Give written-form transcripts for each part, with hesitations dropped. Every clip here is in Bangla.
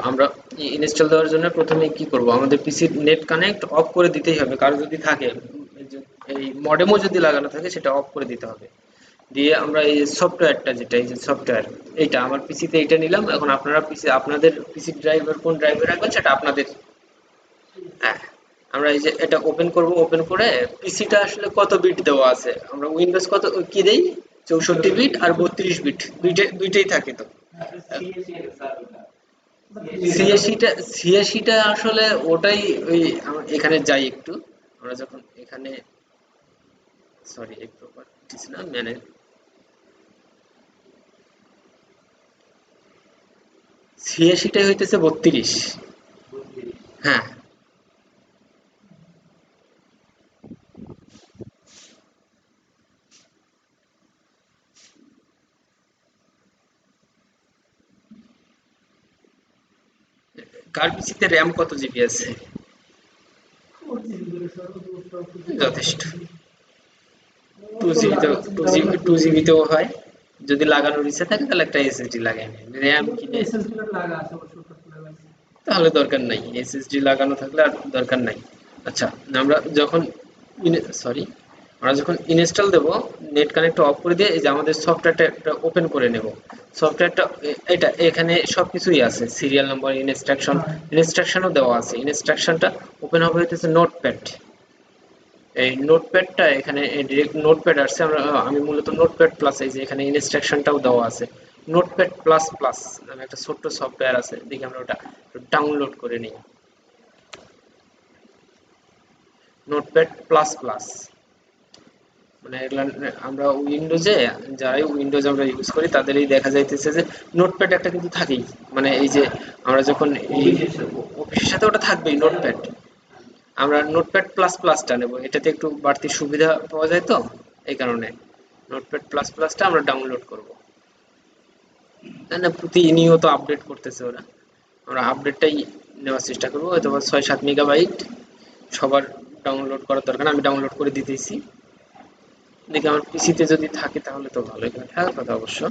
আমরা ইনস্টল দেওয়ার জন্য প্রথমে কি করব, আমাদের পিসির নেট কানেক্ট অফ করে দিতেই হবে, কারো যদি থাকে এই মডেমও যদি লাগানো থাকে সেটা অফ করে দিতে হবে। দিয়ে আমরা এই সফটওয়্যারটা, যেটা এই যে সফটওয়্যার, এইটা আমার পিসিতে এইটা নিলাম। এখন আপনারা পিসি, আপনাদের পিসির ড্রাইভার কোন ড্রাইভে রাখবেন সেটা আপনাদের। হ্যাঁ, আমরা এই যে এটা ওপেন করব। ওপেন করে পিসিটা আসলে কত বিট দেওয়া আছে, আমরা উইন্ডোজ কত কি দেই, 64 বিট আর 32 বিট, দুইটাই থাকে তো। ছিয়াশিটা আসলে ওটাই ওই এখানে যাই একটু, আমরা যখন এখানে, সরি এই প্রপার্টিস না ম্যানেজ, ছিয়াশিটাই হইতেছে 32। হ্যাঁ, কার পিসিতে র্যাম কত জিবি আছে? যথেষ্ট। 2 জিবি তো, 2 জিবিতেও হয়। যদি লাগানোর ইচ্ছা থাকে তাহলে একটা এসএসডি লাগাই নেন, র্যাম কিনে তাহলে দরকার নাই, এসএসডি লাগানো থাকলে আর দরকার নাই। আচ্ছা, আমরা যখন সরি, আমরা যখন ইনস্টল দেব, নেট কানেক্ট অফ করে দিয়ে এই যে আমাদের সফটওয়্যারটা একটা ওপেন করে নেব। সফটওয়্যারটা এটা এখানে সবকিছুই আছে, সিরিয়াল নাম্বার, ইনস্ট্রাকশনও দেওয়া আছে। ইনস্ট্রাকশনটা ওপেন হবে হইতেছে নোটপ্যাড। এই নোটপ্যাডটা এখানে ডিরেক্ট নোটপ্যাড আসছে। আমি মূলত নোটপ্যাড প্লাস, এই যে এখানে ইনস্ট্রাকশনটাও দেওয়া আছে। নোটপ্যাড প্লাস প্লাস নামে একটা ছোট্ট সফটওয়্যার আছে, দেখি আমরা ওটা ডাউনলোড করে নিই। নোটপ্যাড প্লাস প্লাস মানে এগুলা আমরা উইন্ডোজে, যারাই উইন্ডোজ আমরা ইউজ করি তাদেরই দেখা যাইতেছে যে নোটপ্যাড একটা কিন্তু থাকেই। মানে এই যে আমরা যখন এই অফিসের সাথে ওটা থাকবেই নোটপ্যাড। আমরা নোটপ্যাড প্লাস প্লাসটা নেব, এটাতে একটু বাড়তি সুবিধা পাওয়া যায় তো, এই কারণে নোটপ্যাড প্লাস প্লাসটা আমরা ডাউনলোড করব। না না, প্রতিনিয়ত আপডেট করতেছে ওরা, আমরা আপডেটটাই নেওয়ার চেষ্টা করবো। হয়তো 6-7 মেগাবাইট সবার ডাউনলোড করার দরকার, আমি ডাউনলোড করে দিতেছি। দেখি আমার পিসিতে যদি থাকে তাহলে তো ভালোই থাকার কথা অবশ্য।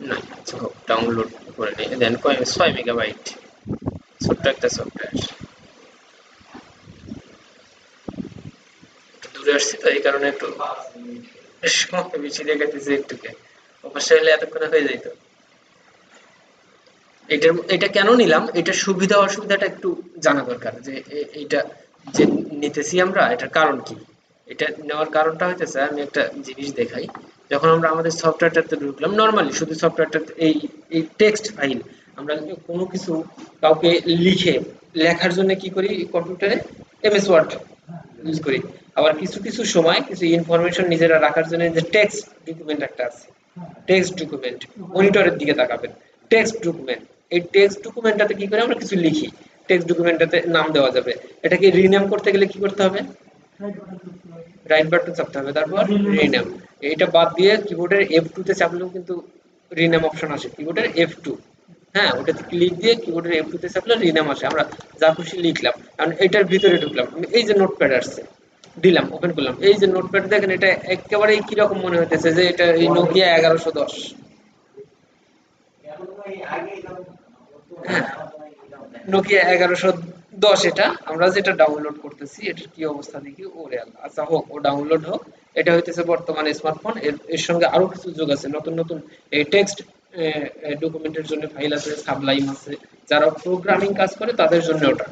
না, আচ্ছা হোক, ডাউনলোড করে নিই। দেন 6 মেগাবাইট, ছোট্ট একটা সফটওয়্যার। একটু দূরে আসছি তো এই কারণে একটু সময় বেশি দেখাইতেছে একটুকে, অবশ্যই হলে এতক্ষণে হয়ে যেত। এটা কেন নিলাম, এটার সুবিধা অসুবিধাটা একটু জানা দরকার, যে এইটা যে নিতেছি আমরা, এটার কারণ কি। এটা নেওয়ার কারণটা হইতেছে, আমি একটা জিনিস দেখাই। যখন আমরা আমাদের সফটওয়্যারটাতে ঢুকলাম, নর্মালি শুধু সফটওয়্যারটা, এই এই টেক্সট ফাইল, আমরা যদি কোনো কিছু কাউকে লিখে লেখার জন্য কি করি, কম্পিউটারে এমএস ওয়ার্ড ইউজ করি। আবার কিছু কিছু সময় কিছু ইনফরমেশন নিজেরা রাখার জন্য যে টেক্সট ডকুমেন্ট একটা আছে, টেক্সট ডকুমেন্ট, মনিটরের দিকে তাকাবেন, টেক্সট ডকুমেন্ট। এই টেক্সট ডকুমেন্টটাতে কি করে আমরা কিছু লিখি, টেক্সট ডকুমেন্টটাতে নাম দেওয়া যাবে। এটাকে রিনেম করতে গেলে কি করতে হবে, রাইট বাটন চাপতে হবে, তারপর রিনেম। এটা বাদ দিয়ে কিবোর্ডের F2 তে চাপলেও কিন্তু রিনেম অপশন আসে, কিবোর্ডের F2। হ্যাঁ, ওটাতে ক্লিক দিয়ে কিবোর্ডের F2 তে চাপলে রিনেম আসে, আমরা যা খুশি লিখলাম। কারণ এটার ভিতরে ঢুকলাম, এই যে নোটপ্যাড আসছে, দিলাম, ওপেন করলাম, এই যে নোটপ্যাড দেখেন, এটা একেবারেই কিরকম মনে হইতেছে যে এটা এই নোকিয়া 1110। হ্যাঁ, নোকিয়া 1110। এটা আমরা যেটা ডাউনলোড করতেছি, এটার কি অবস্থা দেখি, ওরে আল্লাহ। আচ্ছা হোক, ও ডাউনলোড হোক। এটা হইতেছে বর্তমানে স্মার্টফোন, এর সঙ্গে আরো কিছু যোগ আছে, নতুন নতুন এই টেক্সট ডকুমেন্টের জন্য ফাইল আছে, সাবলাইম আছে, যারা প্রোগ্রামিং কাজ করে তাদের জন্য ওটা।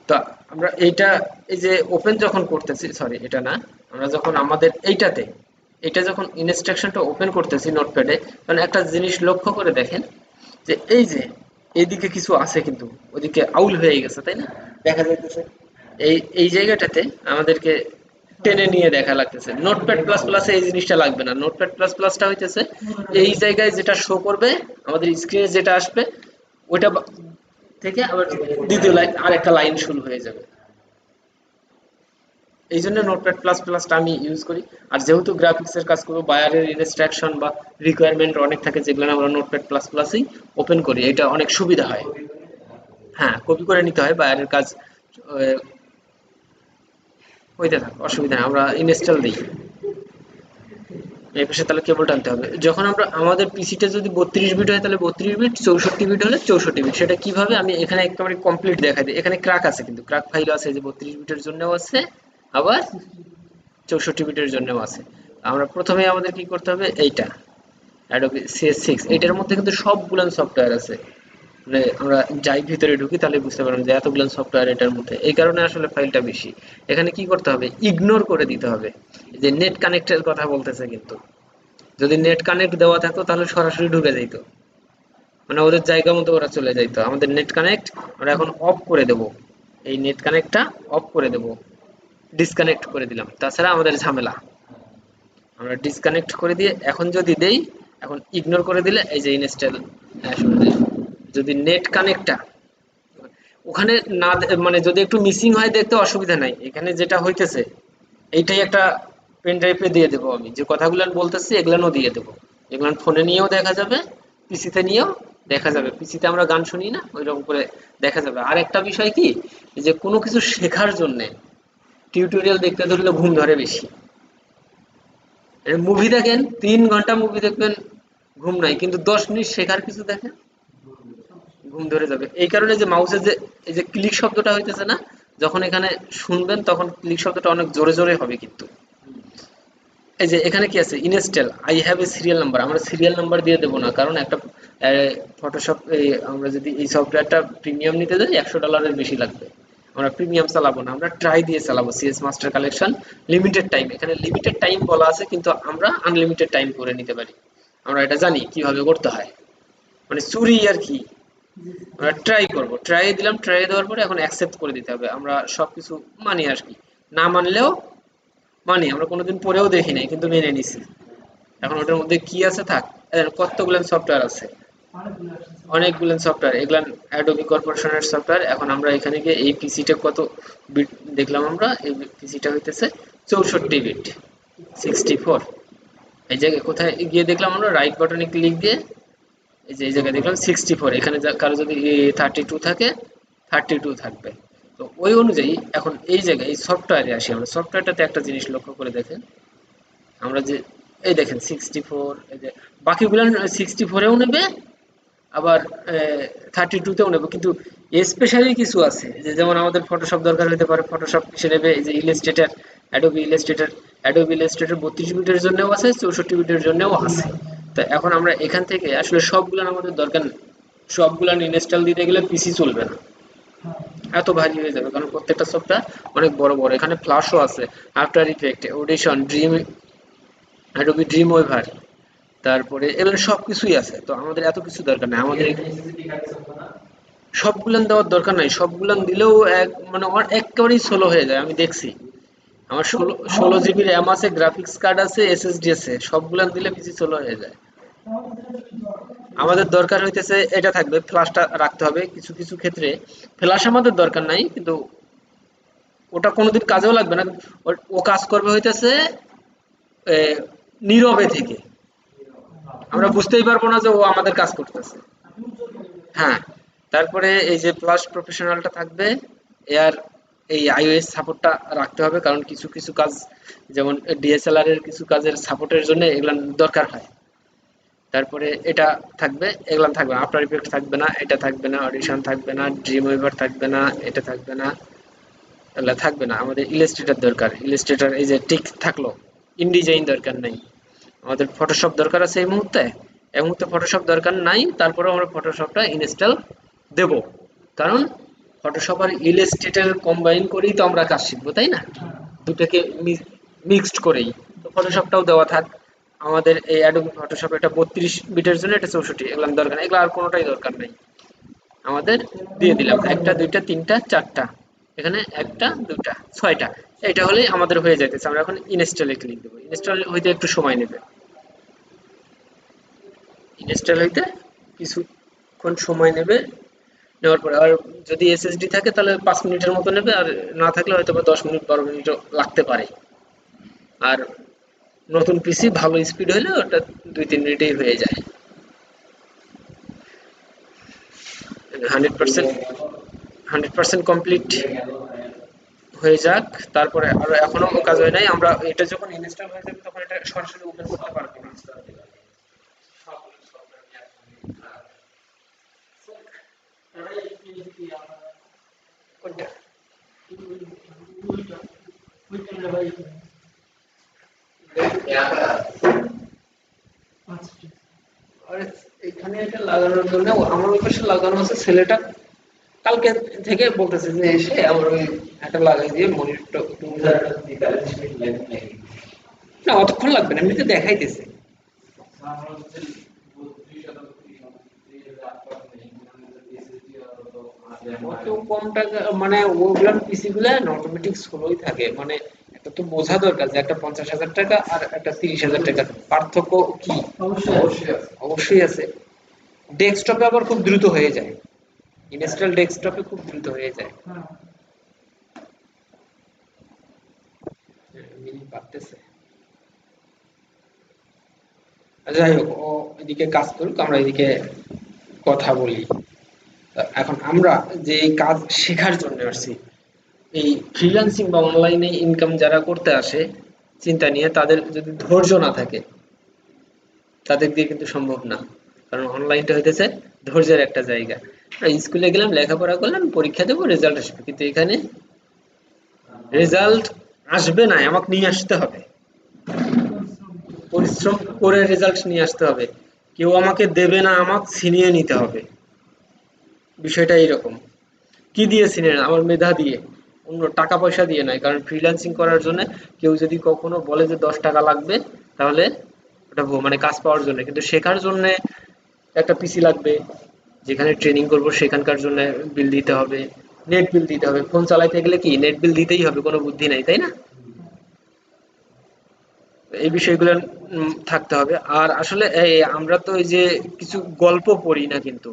তা আমরা এইটা, এই যে ওপেন যখন করতেছি, সরি এটা না, আমরা যখন আমাদের এইটাতে, এটা যখন ইনস্ট্রাকশনটা ওপেন করতেছি নোটপ্যাডে, মানে একটা জিনিস লক্ষ্য করে দেখেন, যে এই যে এইদিকে কিছু আছে কিন্তু ওদিকে আউল হয়ে গেছে, তাই না, দেখা যাইতেছে। এই এই জায়গাটাতে আমাদেরকে টেনে নিয়ে দেখা লাগতেছে। নোটপ্যাড প্লাস প্লাসে এই জিনিসটা লাগবে না। নোটপ্যাড প্লাস প্লাসটা হইতেছে এই জায়গায় যেটা শো করবে, আমাদের স্ক্রিনে যেটা আসবে, ওইটা থেকে আবার দ্বিতীয় লাইন, আরেকটা লাইন শুরু হয়ে যাবে। এই জন্য নোটপ্যাড প্লাস প্লাসটা আমি ইউজ করি। আর যেহেতু গ্রাফিক্সের কাজ করবো, বায়ারের ইনস্ট্রাকশন বা রিকোয়ারমেন্ট অনেক থাকে, যেগুলো আমরা নোটপ্যাড প্লাস প্লাসেই ওপেন করি, এটা অনেক সুবিধা হয়। হ্যাঁ, কপি করে নিতে হয়, বায়ারের কাজ হইতে থাকে, অসুবিধা নেই, আমরা ইনস্টল দিই। এই পাশে তাহলে কেবল টানতে হবে। যখন আমরা আমাদের পিসিটা যদি 32 বিট হয় তাহলে 32 বিট, 64 বিট হলে 64 বিট। সেটা কিভাবে আমি এখানে একেবারে কমপ্লিট দেখাই দিই। এখানে ক্র্যাক আছে, কিন্তু ক্র্যাক ফাইল আছে যে 32 বিটের জন্যও আছে, আবার 64 বিটের জন্যও আছে। আমরা প্রথমে আমাদের কি করতে হবে, এইটা অ্যাডোবি CS6, এটার মধ্যে কিন্তু সবগুলান সফটওয়্যার আছে। মানে আমরা যাই ভিতরে ঢুকি তাহলে বুঝতে পারবেন যে এতগুলো সফটওয়্যার এটার মধ্যে, এই কারণে আসলে ফাইলটা বেশি। এখানে কি করতে হবে, ইগনোর করে দিতে হবে। এই যে নেট কানেক্টের কথা বলতেছে, কিন্তু যদি নেট কানেক্ট দেওয়া থাকতো তাহলে সরাসরি ঢুকে যেত, মানে ওদের জায়গা মতো ওরা চলে যাইতো। আমাদের নেট কানেক্ট আমরা এখন অফ করে দেব, এই নেট কানেক্টটা অফ করে দেব, ডিসকানেক্ট করে দিলাম, তাছাড়া আমাদের ঝামেলা। আমরা ডিসকানেক্ট করে দিয়ে এখন যদি দেই, এখন ইগনোর করে দিলে এই যে ইনস্টল যদি নেট কানেক্টটা ওখানে না মানে যদি একটু মিসিং হয় দেখতে অসুবিধা নাই। এখানে যেটা হইতেছে এইটাই একটা পেন ড্রাইভে দিয়ে দেবো, আমি যে কথাগুলো বলতেছি এগুলানও দিয়ে দেবো। এগুলো ফোনে নিয়েও দেখা যাবে, পিসিতে নিয়েও দেখা যাবে। পিসিতে আমরা গান শুনি না, ওইরকম করে দেখা যাবে। আর একটা বিষয় কি, যে কোনো কিছু শেখার জন্যে টিউটোরিয়াল দেখতে ধরলে ঘুম ধরে বেশি। মুভি দেখেন, 3 ঘন্টা মুভি দেখবেন, ঘুম নাই, কিন্তু 10 মিনিট শেখার কিছু দেখেন, ঘুম ধরে যাবে। এই কারণে যে মাউসের যে এই যে ক্লিক শব্দটা হইতেছে না, যখন এখানে শুনবেন তখন ক্লিক শব্দটা অনেক জোরে জোরে হবে। কিন্তু এই যে এখানে কি আছে, install I have a serial number, আমরা সিরিয়াল নাম্বার দিয়ে দেবো না, কারণ একটা ফটোশপ আমরা যদি এই সফটওয়্যারটা প্রিমিয়াম নিতে যাই $100 বেশি লাগবে। আমরা প্রিমিয়াম চালাবো না, আমরা ট্রাই দিয়ে চালাবো। CS master collection limited time, এখানে লিমিটেড টাইম বলা আছে, কিন্তু আমরা আনলিমিটেড টাইম করে নিতে পারি। আমরা এটা জানি কিভাবে করতে হয়, মানে চুরি আর কি। আমরা ট্রাই করব, ট্রাই দিলাম, ট্রাই দেওয়ার পরে এখন অ্যাকসেপ্ট করে দিতে হবে। আমরা সবকিছু মানি আর কি, না মানলেও মানি। আমরা কোনোদিন পরেও দেখি নাই, কিন্তু মেনে নিছি। এখন ওটার মধ্যে কি আছে থাক, কতগুলো সফটওয়্যার আছে, অনেকগুলো সফটওয়্যার, এগুলা অ্যাডোবি কর্পোরেশনের সফটওয়্যার। এখন আমরা এখানে গিয়ে এই পিসিটা কত বিট দেখলাম, আমরা এই পিসিটা হইতেছে 64 বিট, 64। এই জায়গায় কোথায় গিয়ে দেখলাম, আমরা রাইট বাটনে ক্লিক দিয়ে এই যে এই জায়গায় দেখলাম 64। এখানে কারো যদি 32 থাকে, 32 থাকবে। তো ওই অনুযায়ী এখন এই জায়গায় এই সফটওয়্যারে আসি আমরা। সফটওয়্যারটাতে একটা জিনিস লক্ষ্য করে দেখেন, আমরা যে এই দেখেন 64, এই যে বাকিগুলো 64এও নেবে, আবার 32তেও নেবে, কিন্তু স্পেশালি কিছু আছে যে যেমন আমাদের ফটোশপ দরকার হতে পারে, ফটোশপ কিসে নেবে, এই যে Illustrator, Adobe Illustrator, Adobe Illustrator 32 বিটের জন্যও আছে, 64 বিটের জন্যও আছে। তো এখন আমরা এখান থেকে আসলে সবগুলো আমাদের দরকার নেই, সবগুলো ইনস্টল দিতে গেলে পিসি চলবে না, এত ভারী হয়ে যাবে, কারণ প্রত্যেকটা সফটওয়্যার অনেক বড় বড়। এখানে ফ্ল্যাশও আছে, after effect, audition, dream, Adobe Dreamweaver, তারপরে এগুলো সবকিছুই আছে। তো আমাদের এত কিছু দরকার নেই, আমাদের সবগুলান দেওয়ার দরকার নাই। সবগুলান দিলেও মানে আমার একেবারেই স্লো হয়ে যায়, আমি দেখছি। আমার 16 জিবি র্যাম আছে, গ্রাফিক্স কার্ড আছে, এসএসডি আছে, সবগুলান দিলে পিসি স্লো হয়ে যায়। আমাদের দরকার হইতেছে এটা থাকবে, ফ্ল্যাশটা রাখতে হবে। কিছু কিছু ক্ষেত্রে ফ্ল্যাশ আমাদের দরকার নাই, কিন্তু ওটা কোনোদিন কাজেও লাগবে না। ও কাজ করবে হইতেছে নীরবে থেকে, আমরা বুঝতেই পারবো না যে ও আমাদের কাজ করতেছে। হ্যাঁ, তারপরে এই যে প্লাস প্রফেশনালটা থাকবে। এর এই আইওএস সাপোর্টটা রাখতে হবে, কারণ কিছু কিছু কাজ, যেমন ডিএসএলআর এর কিছু কাজের সাপোর্টের জন্য এগুলা দরকার হয়। তারপরে এটা থাকবে, এগুলা থাকবে না। আফটার ইফেক্ট থাকবে না, এটা থাকবে না, অডিশন থাকবে না, ড্রিম ওয়েভার থাকবে না, এটা থাকবে না, এগুলা থাকবে না। আমাদের ইলাস্ট্রেটর দরকার, ইলাস্ট্রেটর এই যে টিক থাকলো, ইনডিজাইন দরকার নাই। আমাদের ফটোশপ দরকার আছে এই মুহূর্তে, এই মুহূর্তে ফটোশপ দরকার নাই, তারপরেও আমরা ফটোশপটা ইনস্টল দেব, কারণ ফটোশপ আর ইলাস্ট্রেটর কম্বাইন করেই তো আমরা কাজ শিখবো, তাই না? দুটাকে মিক্সড করেই। তো ফটোশপটাও দেওয়া থাক। আমাদের এই অ্যাডোবি ফটোশপ, এটা 32 বিটের জন্য, এটা 64, এগুলো দরকার নেই, এগুলো আর কোনোটাই দরকার নেই আমাদের। দিয়ে দিলাম একটা, দুইটা, তিনটা, চারটা, এখানে একটা, দুইটা, ছয়টা। এটা হলেই আমাদের হয়ে যাইতেছে। আমরা এখন ইনস্টলে ক্লিক দেবো। ইনস্টল হইতে একটু সময় নেবে, ইনস্টল হইতে কিছুক্ষণ সময় নেবে। নেওয়ার পরে আর যদি এসএসডি থাকে তাহলে 5 মিনিটের মতো নেবে, আর না থাকলে হয়তো বা 10 মিনিট 12 মিনিটও লাগতে পারে। আর নতুন পিসি ভালো স্পিড হলে ওটা 2-3 মিনিটেই হয়ে যায়। 100% 100% কমপ্লিট হয়ে যাক, তারপরে আর এখনো কাজ হয় নাই। আমরা এটা যখন ইনস্টল হয়ে যাবে তখন এটা সরাসরি ওপেন করতে পারবো না। কোনটা? আর এখানে এটা লাগানোর জন্য আমার ওই পাশে লাগানো আছে, ছেলেটা কালকে থেকে বলতেছে যে এসে আমার ওই একটা লাগাই দিয়ে মনিটরটা না, অতক্ষণ লাগবে না, এমনিতে দেখাইতেছে। অত কম টাকা মানে ওগুলার পিসি গুলা অটোমেটিক স্লোই থাকে, মানে এটা তো বোঝা দরকার যে একটা 50,000 টাকা আর একটা 30,000 টাকার পার্থক্য কি। অবশ্যই আছে। ডেস্কটপে আবার খুব দ্রুত হয়ে যায়, ইনস্টল ডেস্কটপে খুব দ্রুত হয়ে যায়। মিনিট বাড়তেছে। যাই হোক, ও এদিকে কাজ করুক, আমরা এদিকে কথা বলি। এখন আমরা যে এই কাজ শেখার জন্য আসছি, এই ফ্রিল্যান্সিং বা অনলাইনে ইনকাম যারা করতে আসে চিন্তা নিয়ে, তাদের যদি ধৈর্য না থাকে তাদের দিয়ে কিন্তু সম্ভব না। কারণ অনলাইনটা হইতেছে ধৈর্যের একটা জায়গা। স্কুলে গেলাম, লেখাপড়া করলাম, পরীক্ষা দেবো, রেজাল্ট আসবে, কিন্তু এখানে রেজাল্ট আসবে না, আমাকে নিয়ে আসতে হবে, পরিশ্রম করে রেজাল্ট নিয়ে আসতে হবে। কেউ আমাকে দেবে না, আমাকে ছিনিয়ে নিতে হবে। বিষয়টা এইরকম। কি দিয়ে ছিনিয়ে নেয়? আমার মেধা দিয়ে, অন্য টাকা পয়সা দিয়ে নয়। কারণ ফ্রিল্যান্সিং করার জন্য কেউ যদি কখনো বলে যে 10 টাকা লাগবে, তাহলে ওটা মানে কাজ পাওয়ার জন্য, কিন্তু শেখার জন্য একটা পিসি লাগবে, যেখানে ট্রেনিং করব সেখানকার জন্য বিল দিতে হবে, নেট বিল দিতে হবে। ফোন চালাইতে গেলে কি নেট বিল দিতেই হবে, কোনো বুদ্ধি নাই, তাই না? এই বিষয়গুলো থাকতে হবে। আর আসলে এই আমরা তো এই যে কিছু গল্প পড়ি না, কিন্তু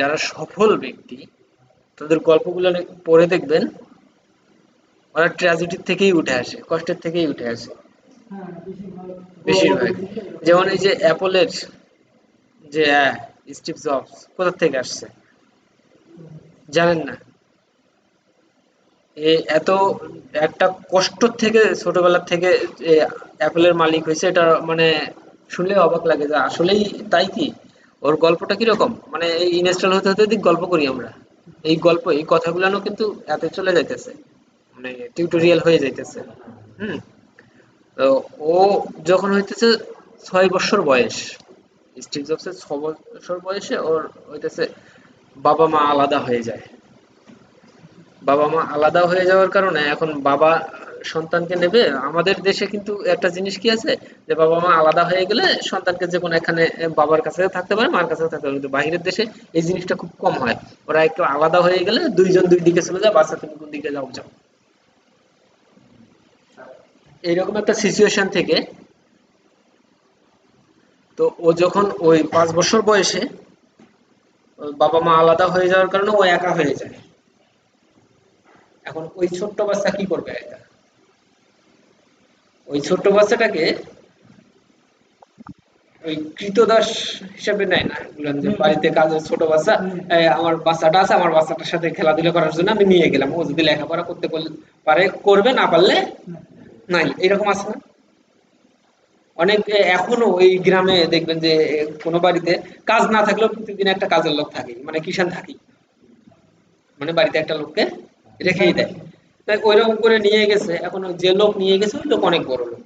যারা সফল ব্যক্তি তাদের গল্পগুলো পড়ে দেখবেন, ওরা ট্র্যাজেডির থেকেই উঠে আসে, কষ্টের থেকেই উঠে আসে বেশিরভাগ। যেমন এই যে অ্যাপলের যে স্টিভ জবস কোথা থেকে আসছে জানেন না? এ এত একটা কষ্ট থেকে ছোটবেলা থেকে এ অ্যাপলের মালিক হয়েছে, এটা মানে শুনলে অবাক লাগে যে আসলেই তাই কি। ওর গল্পটা কিরকম, মানে এই ইনস্টল হতে হতে দিক গল্প করি আমরা, এই গল্প এই কথাগুলো কিন্তু এত চলে যাইতেছে, মানে টিউটোরিয়াল হয়ে যাইতেছে। হুম। তো ও যখন হইতেছে 6 বছর বয়স, স্টিভ জবসের 6 বছর বয়সে ওর হইতেছে বাবা মা আলাদা হয়ে যায়। বাবা মা আলাদা হয়ে যাওয়ার কারণে এখন বাবা সন্তানকে নেবে। আমাদের দেশে কিন্তু একটা জিনিস কি আছে, যে বাবা মা আলাদা হয়ে গেলে সন্তানকে যে কোনো এখানে বাবার কাছে থাকতে পারে, মার কাছেও থাকতে পারে, কিন্তু বাইরের দেশে এই জিনিসটা খুব কম হয়। ওরা একটু আলাদা হয়ে গেলে দুইজন দুই দিকে চলে যায়, বাচ্চা তুমি কোন দিকে যাও যাও। এইরকম একটা সিচুয়েশন থেকে তো ও যখন ওই 5 বছর বয়সে ওর বাবা মা আলাদা হয়ে যাওয়ার কারণে ও একা হয়ে যায়। এখন ওই ছোট্ট বাচ্চা কি করবে একা? ওই ছোট্ট বাচ্চাটাকে ওই কৃতদাস হিসাবে নেয় না, বললাম যে বাড়িতে কাজের ছোট বাচ্চা, আমার বাচ্চাটা আছে, আমার বাচ্চাটার সাথে খেলাধুলা করার জন্য আমি নিয়ে গেলাম, ও যদি লেখাপড়া করতে পারে করবে, না পারলে নাই, এরকম আছে না? অনেক এখনো ওই গ্রামে দেখবেন যে কোনো বাড়িতে কাজ না থাকলেও প্রতিদিন একটা কাজের লোক থাকে, মানে কিষান থাকি, মানে বাড়িতে একটা লোককে রেখেই দেয়। তাই ওইরকম করে নিয়ে গেছে। এখন ওই যে লোক নিয়ে গেছে ওই লোক অনেক বড় লোক।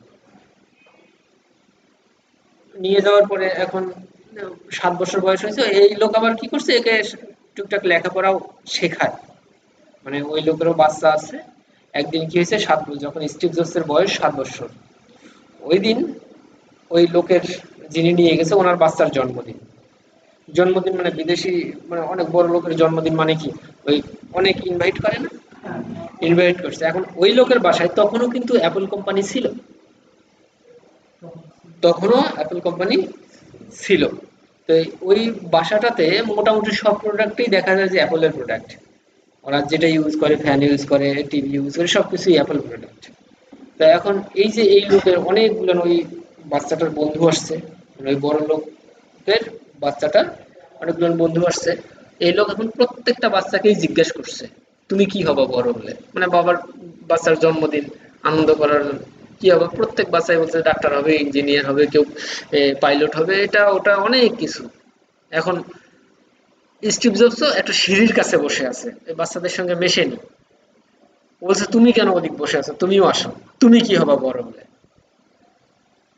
নিয়ে যাওয়ার পরে এখন 7 বছর বয়স হয়েছে, এই লোক আবার কি করছে, একে টুকটাক লেখাপড়াও শেখায়। মানে ওই লোকেরও বাচ্চা আছে। একদিন কি হয়েছে, যখন স্টিভ জবসের বয়স 7 বছর, ওই দিন ওই লোকের যিনি নিয়ে গেছে ওনার বাচ্চার জন্মদিন। জন্মদিন মানে বিদেশি, মানে অনেক বড় লোকের জন্মদিন মানে কি, ওই অনেক ইনভাইট করে না, ইনভাইট করছে। এখন ওই লোকের বাসায় তখনও কিন্তু অ্যাপল কোম্পানি ছিল, তখনও অ্যাপল কোম্পানি ছিল। তো ওই বাসাটাতে মোটামুটি সব প্রোডাক্টই দেখা যায় যে অ্যাপলের প্রোডাক্ট। ওরা যেটা ইউজ করে, ফ্যান ইউজ করে, টিভি ইউজ করে, সবকিছুই অ্যাপল প্রোডাক্ট। তো এখন এই যে এই লোকের অনেকগুলো ওই বাচ্চাটার বন্ধু আসছে, মানে ওই বড় লোকের বাচ্চাটার অনেকগুলো বন্ধু আসছে। এই লোক এখন প্রত্যেকটা বাচ্চাকেই জিজ্ঞেস করছে তুমি কি হবা বড় হলে, মানে বাবার বাচ্চার জন্মদিন আনন্দ করার জন্য কি হবে, প্রত্যেক বাচ্চাই বলছে ডাক্তার হবে, ইঞ্জিনিয়ার হবে, কেউ পাইলট হবে, এটা ওটা অনেক কিছু। এখন স্টিভ জবসও একটা সিঁড়ির কাছে বসে আছে, এই বাচ্চাদের সঙ্গে মেশেনি। ও বলছে তুমি কেন ওদিক বসে আছো, তুমিও আসো, তুমি কি হবা বড় হলে।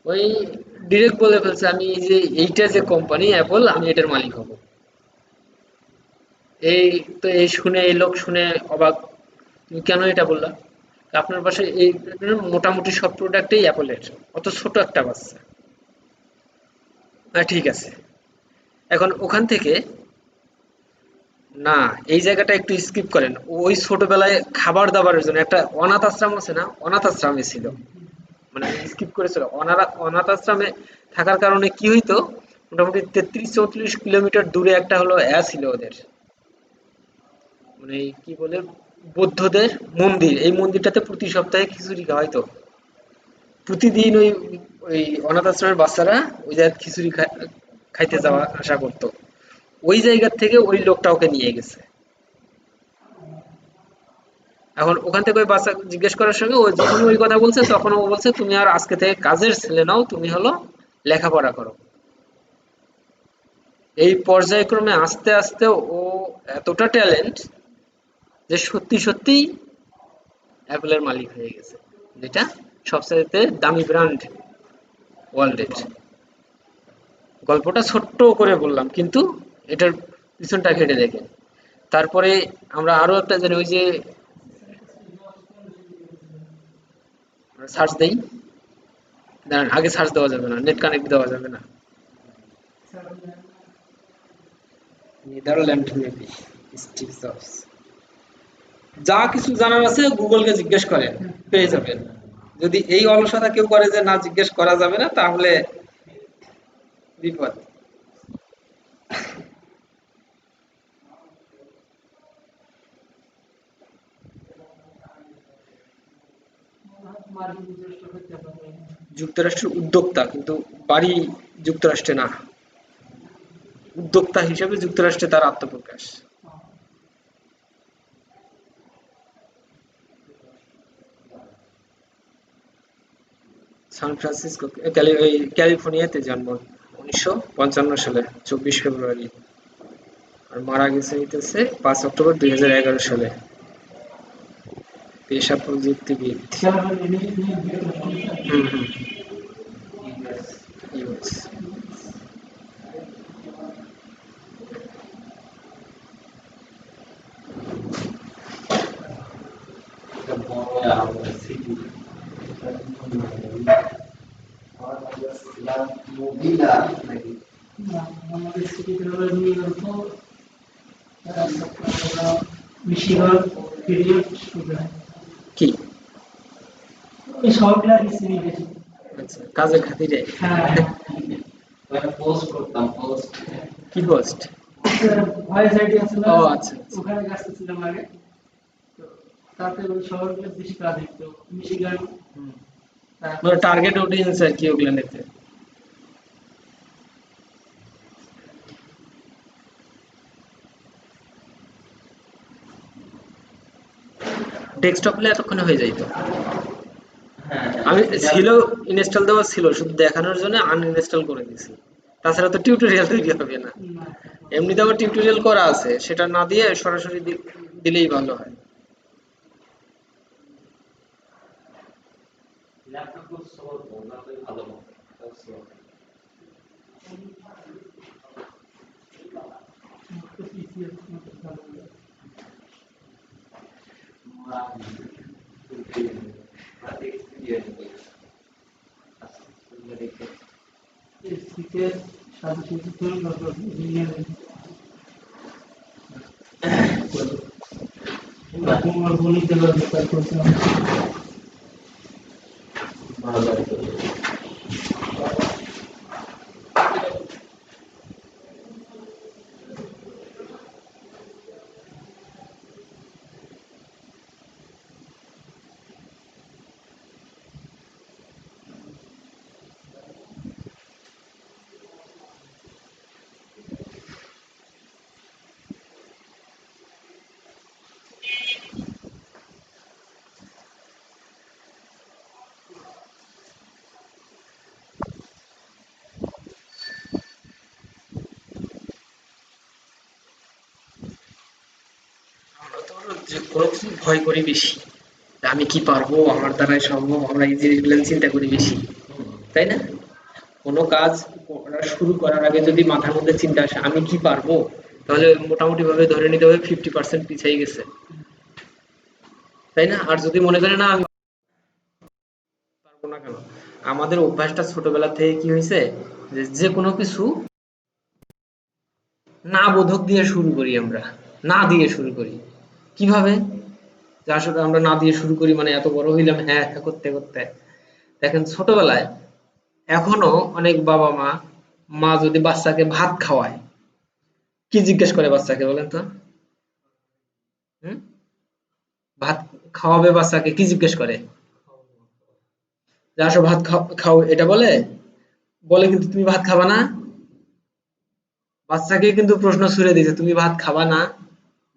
ওই ডিরেক্ট বলে ফেলছে আমি এই যে এইটা যে কোম্পানি অ্যাপল, আমি এটার মালিক হব। এই তো এই শুনে এই লোক শুনে অবাক, তুমি কেন এটা বললা, আপনার পাশে এই মোটামুটি সব প্রোডাক্টই অ্যাপলের, অত ছোট একটা বাচ্চা। ঠিক আছে। এখন ওখান থেকে না, এই জায়গাটা একটু স্কিপ করেন। ওই ছোটবেলায় খাবার দাবারের জন্য একটা অনাথ আশ্রম আছে না, অনাথ আশ্রমে ছিল, মানে স্কিপ করেছিল। অনাথ আশ্রমে থাকার কারণে কি হইতো, মোটামুটি 33-34 কিলোমিটার দূরে একটা হলো ছিল ওদের, মানে কি বলে, বৌদ্ধদের মন্দির। এই মন্দিরটাতে প্রতি সপ্তাহে খিচুড়ি খাওয়াইতো। প্রতিদিন ওই ওই অনাথ আশ্রমের বাচ্চারা ওই জায়গায় খিচুড়ি খাইতে যাওয়া আসা করতো। ওই জায়গার থেকে ওই লোকটা ওকে নিয়ে গেছে। এখন ওখান থেকে ওই বাচ্চা জিজ্ঞেস করার সঙ্গে ও যখন ওই কথা বলছে, তখন ও বলছে তুমি আর আজকে থেকে কাজের ছেলে নাও, তুমি হলো লেখাপড়া করো। এই পর্যায়ক্রমে আস্তে আস্তে ও এতটা ট্যালেন্ট যে সত্যি সত্যিই অ্যাপলের মালিক হয়ে গেছে, যেটা সবচাইতে দামি ব্র্যান্ড ওয়ার্ল্ডের। গল্পটা ছোট্ট করে বললাম, কিন্তু এটার পিছনটা ঘেটে দেখেন। তারপরে আমরা আরো একটা জানি, ওই যে সার্চ দেই, দাঁড়ান, আগে সার্চ দেওয়া যাবে না, নেট কানেক্ট দেওয়া যাবে না। Netherland maybe, Steve jobs. যা কিছু জানার আছে গুগলকে জিজ্ঞেস করেন, পেয়ে যাবেন। যদি এই অলসতা কেউ করে যে না জিজ্ঞেস করা যাবে না, তাহলে বিপদ। যুক্তরাষ্ট্রের উদ্যোক্তা, কিন্তু বাড়ি যুক্তরাষ্ট্রে না। উদ্যোক্তা হিসেবে যুক্তরাষ্ট্রে তার আত্মপ্রকাশ। সান ফ্রান্সিসকো, ওই ক্যালিফোর্নিয়াতে জন্ম, 1955 সালে 24 ফেব্রুয়ারি। আর মারা গেছে হইতেছে 5 অক্টোবর 2011 সালে। পেশা প্রযুক্তিবিদ। হুম হুম। ইউএস। কি? আচ্ছা, কাজের খাতিরে। কি পোস্ট? ও আচ্ছা আচ্ছা। মানে টার্গেট অডিয়েন্স আর কি ওগুলো নিতে। ডেস্কটপ হলে এতক্ষণে হয়ে যাইতো। আমি ছিল, ইনস্টল দেওয়া ছিল, শুধু দেখানোর জন্য আনইনস্টল করে দিয়েছি। তাছাড়া তো টিউটোরিয়াল তৈরি হবে না। এমনিতে আবার টিউটোরিয়াল করা আছে, সেটা না দিয়ে সরাসরি দিলেই ভালো হয়। যে কোনো কিছু ভয় করি বেশি, আমি কি পারবো, আমার দ্বারাই সম্ভব, আমরা এই জিনিসগুলো চিন্তা করি বেশি, তাই না? কোনো কাজ করা শুরু করার আগে যদি মাথার মধ্যে চিন্তা আসে আমি কি পারবো, তাহলে মোটামুটি ভাবে ধরে নিতে হবে 50% পিছিয়ে গেছে, তাই না? আর যদি মনে করে না আমি পারবো না কেন, আমাদের অভ্যাসটা ছোটবেলা থেকে কি হয়েছে, যে যে কোনো কিছু না বোধক দিয়ে শুরু করি, আমরা না দিয়ে শুরু করি। কিভাবে? যে আসলে আমরা না দিয়ে শুরু করি মানে এত বড় হইলাম হ্যাঁ হ্যাঁ করতে করতে, দেখেন ছোটবেলায় এখনো অনেক বাবা মা, মা যদি বাচ্চাকে ভাত খাওয়ায়, কি জিজ্ঞেস করে বাচ্চাকে বলেন তো? হুম? ভাত খাওয়াবে বাচ্চাকে কি জিজ্ঞেস করে? যে আসো ভাত খাও, খাও এটা বলে? বলে কিন্তু তুমি ভাত খাবা না? বাচ্চাকে কিন্তু প্রশ্ন ছুড়ে দিয়েছে তুমি ভাত খাবা না,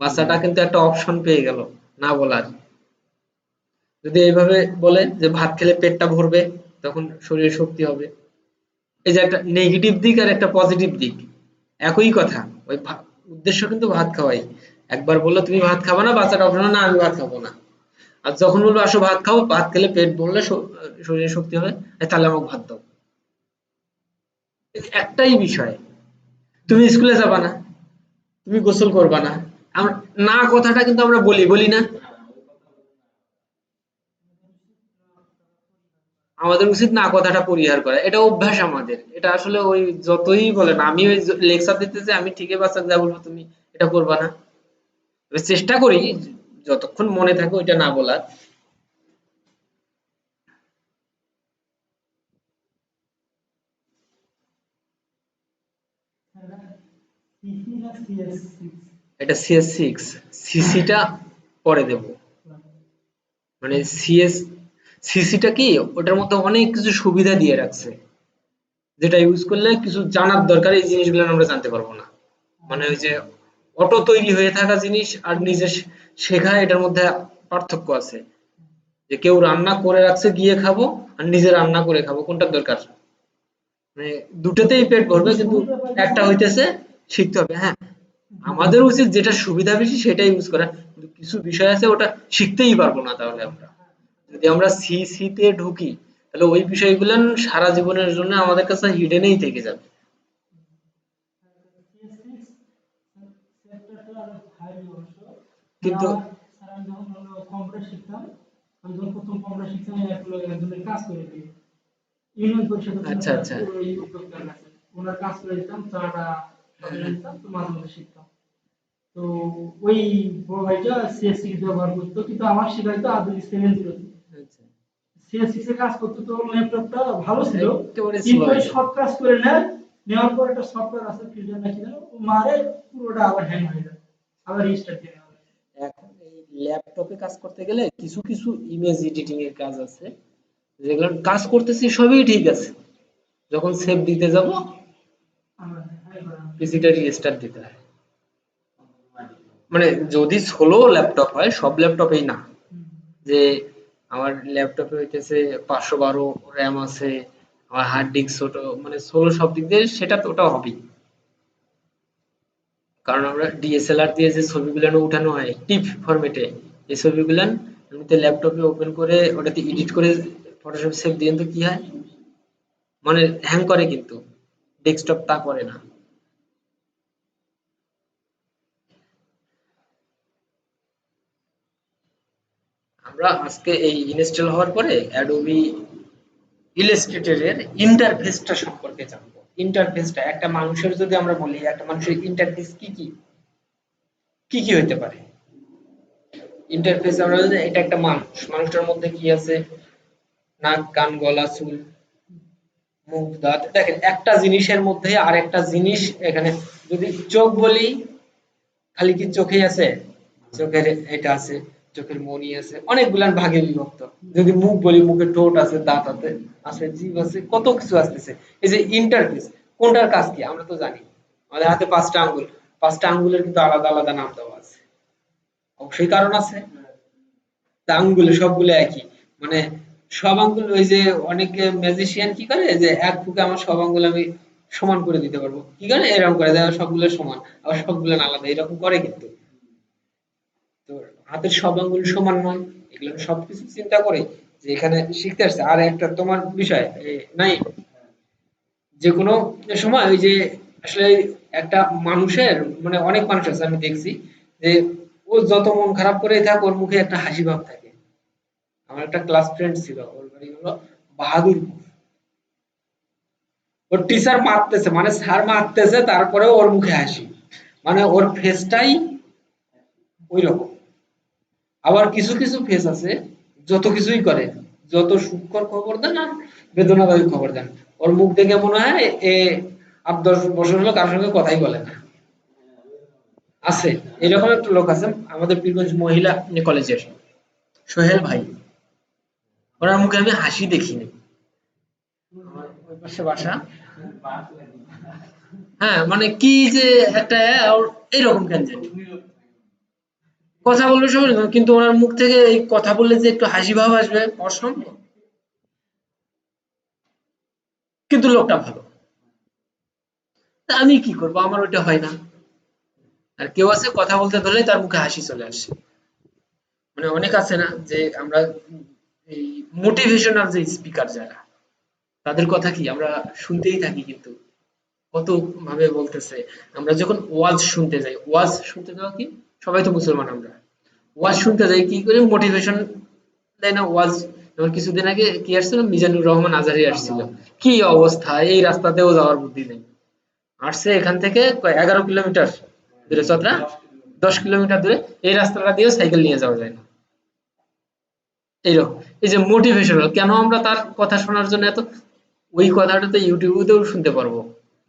বাচ্চাটা কিন্তু একটা অপশন পেয়ে গেল না বলার। যদি এইভাবে বলে যে ভাত খেলে পেটটা ভরবে, তখন শরীরে শক্তি হবে। এই যে একটা নেগেটিভ দিক আর একটা পজিটিভ দিক, একই কথা। ওই উদ্দেশ্য কিন্তু ভাত খাওয়াই। একবার বললো তুমি ভাত খাবা না, বাচ্চাটা অপশন না আমি ভাত খাবো না। আর যখন বলবো আসো ভাত খাও, ভাত খেলে পেট ভরলে শরীরে শক্তি হবে, তাহলে আমাকে ভাত দাও। একটাই বিষয়, তুমি স্কুলে যাবা না, তুমি গোসল করবা না। আমরা না কথাটা কিন্তু আমরা বলি বলি না? আমাদের উচিত না কথাটা পরিহার করা, এটা অভ্যাস আমাদের, এটা আসলে ওই যতই বলেন, আমি ওই লেকচার দিতেছি আমি ঠিকই বাচ্চাকে যা বলবো তুমি এটা করবা না, তবে চেষ্টা করি যতক্ষণ মনে থাকে ওইটা না বলার। এটা CS6, সিসিটা পরে দেব। মানে সিসিটা কি, ওটার মধ্যে অনেক কিছু সুবিধা দিয়ে রাখছে, যেটা ইউজ করলে কিছু জানার দরকার এই জিনিসগুলো আমরা জানতে পারবো না। মানে ওই যে অটো তৈরি হয়ে থাকা জিনিস আর নিজে শেখা, এটার মধ্যে পার্থক্য আছে। যে কেউ রান্না করে রাখছে গিয়ে খাবো, আর নিজে রান্না করে খাবো, কোনটার দরকার? মানে দুটোতেই পেট ভরবে, কিন্তু একটা হইতেছে শিখতে হবে। হ্যাঁ, আমাদের উচিত যেটা সুবিধা বেশি সেটাই ইউজ করা, কিন্তু কিছু বিষয় আছে ওটা শিখতেই পারবো না, তাহলে আমরা যদি আমরা সি তে ঢুকি, তাহলে ওই বিষয়গুলো সারা জীবনের জন্য আমাদের কাছে হিডেনই থেকে যাবে। কিন্তু আচ্ছা আচ্ছা। আচ্ছা, একেবারে স্লো হয়ে যায়। এখন এই ল্যাপটপে কাজ করতে গেলে কিছু কিছু ইমেজ এডিটিং এর কাজ আছে, যেগুলো কাজ করতেছি সবই ঠিক আছে, যখন সেভ দিতে যাব পিসিটা রিস্টার্ট দিতে হয়। মানে যদি স্লো ল্যাপটপ হয়, সব ল্যাপটপেই না, যে আমার ল্যাপটপে হইতেছে 512 র্যাম আছে, আমার হার্ড ডিস্ক ছোট, মানে স্লো সব দিক দিয়ে সেটা তো ওটা হবেই। কারণ আমরা ডিএসএলআর দিয়ে যে ছবিগুলো উঠানো হয় টিপ ফরম্যাটে, এই ছবিগুলো এমনিতে ল্যাপটপে ওপেন করে ওটাতে এডিট করে ফটোশপ সেভ দিয়ে তো কি হয়, মানে হ্যাং করে, কিন্তু ডেস্কটপ তা করে না। আমরা আজকে এই ইনস্টল হওয়ার পরে অ্যাডোবি ইলাস্ট্রেটর এর ইন্টারফেসটা সম্পর্কে জানবো। ইন্টারফেসটা একটা মানুষের, যদি আমরা বলি একটা মানুষের ইন্টারফেস কি কি কি কি হইতে পারে। ইন্টারফেস আমরা যদি, এটা একটা মানুষ, মানুষটার মধ্যে কি আছে, নাক কান গলা চুল মুখ দাঁত, দেখেন একটা জিনিসের মধ্যে আরেকটা জিনিস এখানে। যদি চোখ বলি, খালি কি চোখেই আছে? চোখের এটা আছে, চোখের মনি আছে, অনেকগুলান ভাগে বিভক্ত। যদি মুখ বলি, মুখে ঠোঁট আছে, দাঁত আছে, আছে জিভ আছে, কত কিছু আসতেছে। এই যে ইন্টারফেস, কোনটার কাজ কি আমরা তো জানি। আমাদের হাতে 5টা আঙ্গুল, 5টা আঙ্গুলের কিন্তু আলাদা আলাদা নাম দেওয়া আছে, অবশ্যই কারণ আছে। তা আঙ্গুলে সবগুলো একই, মানে সব আঙ্গুল, ওই যে অনেকে ম্যাজিশিয়ান কি করে, যে এক ফুকে আমার সব আঙ্গুল আমি সমান করে দিতে পারবো, কি করে এরকম করে দেয় সবগুলো সমান, আবার সবগুলো আলাদা, এরকম করে কিন্তু। তো হাতের সব আঙ্গুল সমান নয়, এগুলো সবকিছু চিন্তা করে যে এখানে শিখতে আসছে। আর একটা তোমার বিষয় নাই, যে কোনো সময় ওই যে আসলে একটা মানুষের মানে অনেক মানুষ আছে আমি দেখছি যে ও যত মন খারাপ করে থাক ওর মুখে একটা হাসি ভাব থাকে। আমার একটা ক্লাস ফ্রেন্ড ছিল, ওর বাড়ি হলো বাহাদুরপুর। ওর টিচার মারতেছে মানে স্যার মারতেছে তারপরেও ওর মুখে হাসি, মানে ওর ফেসটাই ওই রকম। আবার কিছু কিছু ফেস আছে যত কিছুই করে, যত সুখকর খবর দেন আর বেদনাদায়ক খবর দেন, ওর মুখ দেখে মনে হয় এ ৮-১০ বছর হলো কারোর সঙ্গে কথাই বলে না। আছে, এরকম একটা লোক আছে আমাদের পীরগঞ্জ মহিলা কলেজের, সোহেল ভাই। ওনার মুখে আমি হাসি দেখিনি। আমার ওই পাশে বাসা। হ্যাঁ, মানে কি যে একটা ওর এইরকম কেন জানি কথা বলবে সবাই, কিন্তু ওনার মুখ থেকে এই কথা বললে যে একটু হাসি ভাব আসবে অসম্ভব। কিন্তু লোকটা ভালো। তা আমি কি করব, আমার ওইটা হয় না। আর কেউ আছে কথা বলতে ধরলেই তার মুখে হাসি চলে আসে। মানে অনেক আছে না যে আমরা এই মোটিভেশনাল যে স্পিকার যারা, তাদের কথা কি আমরা শুনতেই থাকি, কিন্তু কত ভাবে বলতেছে। আমরা যখন ওয়াজ শুনতে যাই, ওয়াজ শুনতে যাওয়া কি, সবাই তো মুসলমান আমরা, ওয়াজ শুনতে যাই কি করে মোটিভেশন দেয় না ওয়াজ। যেমন কিছুদিন আগে কি আসছিল, মিজানুর রহমান আজহারি আসছিল, কি অবস্থা, এই রাস্তাতেও যাওয়ার বুদ্ধি নেই। আসছে এখান থেকে ১১ কিলোমিটার দূরে, চতরা ১০ কিলোমিটার দূরে, এই রাস্তাটা দিয়ে সাইকেল নিয়ে যাওয়া যায় না। এইরকম এই যে মোটিভেশনাল, কেন আমরা তার কথা শোনার জন্য এত, ওই কথাটা তো ইউটিউবেও শুনতে পারবো,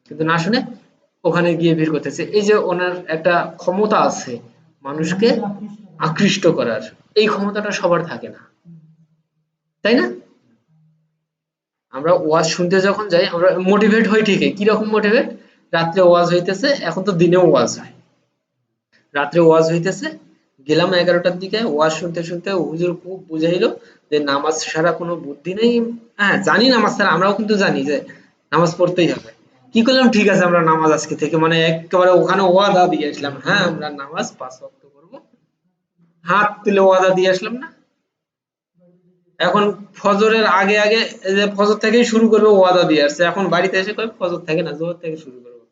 কিন্তু না শুনে ওখানে গিয়ে ভিড় করতেছে। এই যে ওনার একটা ক্ষমতা আছে মানুষকে আকৃষ্ট করার, এই ক্ষমতাটা সবার থাকে না, তাই না? আমরা ওয়াজ শুনতে যখন যাই আমরা মোটিভেট হই ঠিকই, কিরকম মোটিভেট, রাত্রে ওয়াজ হইতেছে, এখন তো দিনেও ওয়াজ হয়, রাত্রে ওয়াজ হইতেছে, গেলাম ১১টার দিকে, ওয়াজ শুনতে শুনতে হুজুর খুব বুঝাইলো যে নামাজ ছাড়া কোনো বুদ্ধি নেই। হ্যাঁ জানি নামাজ ছাড়া, আমরাও কিন্তু জানি যে নামাজ পড়তেই হবে। কি করলাম, ঠিক আছে আমরা নামাজ আজকে থেকে মানে একেবারে ওখানে ওয়াদা দিয়ে আসলাম, হ্যাঁ আমরা নামাজ ৫ ওয়াক্ত করবো, হাত তুলে ওয়াদা দিয়ে আসলাম না। এখন ফজরের আগে আগে এই যে ফজর থেকেই শুরু করবে ওয়াদা দিয়ে আসছে, এখন বাড়িতে এসে কয় ফজর থেকে না জোহর থেকে শুরু করবো।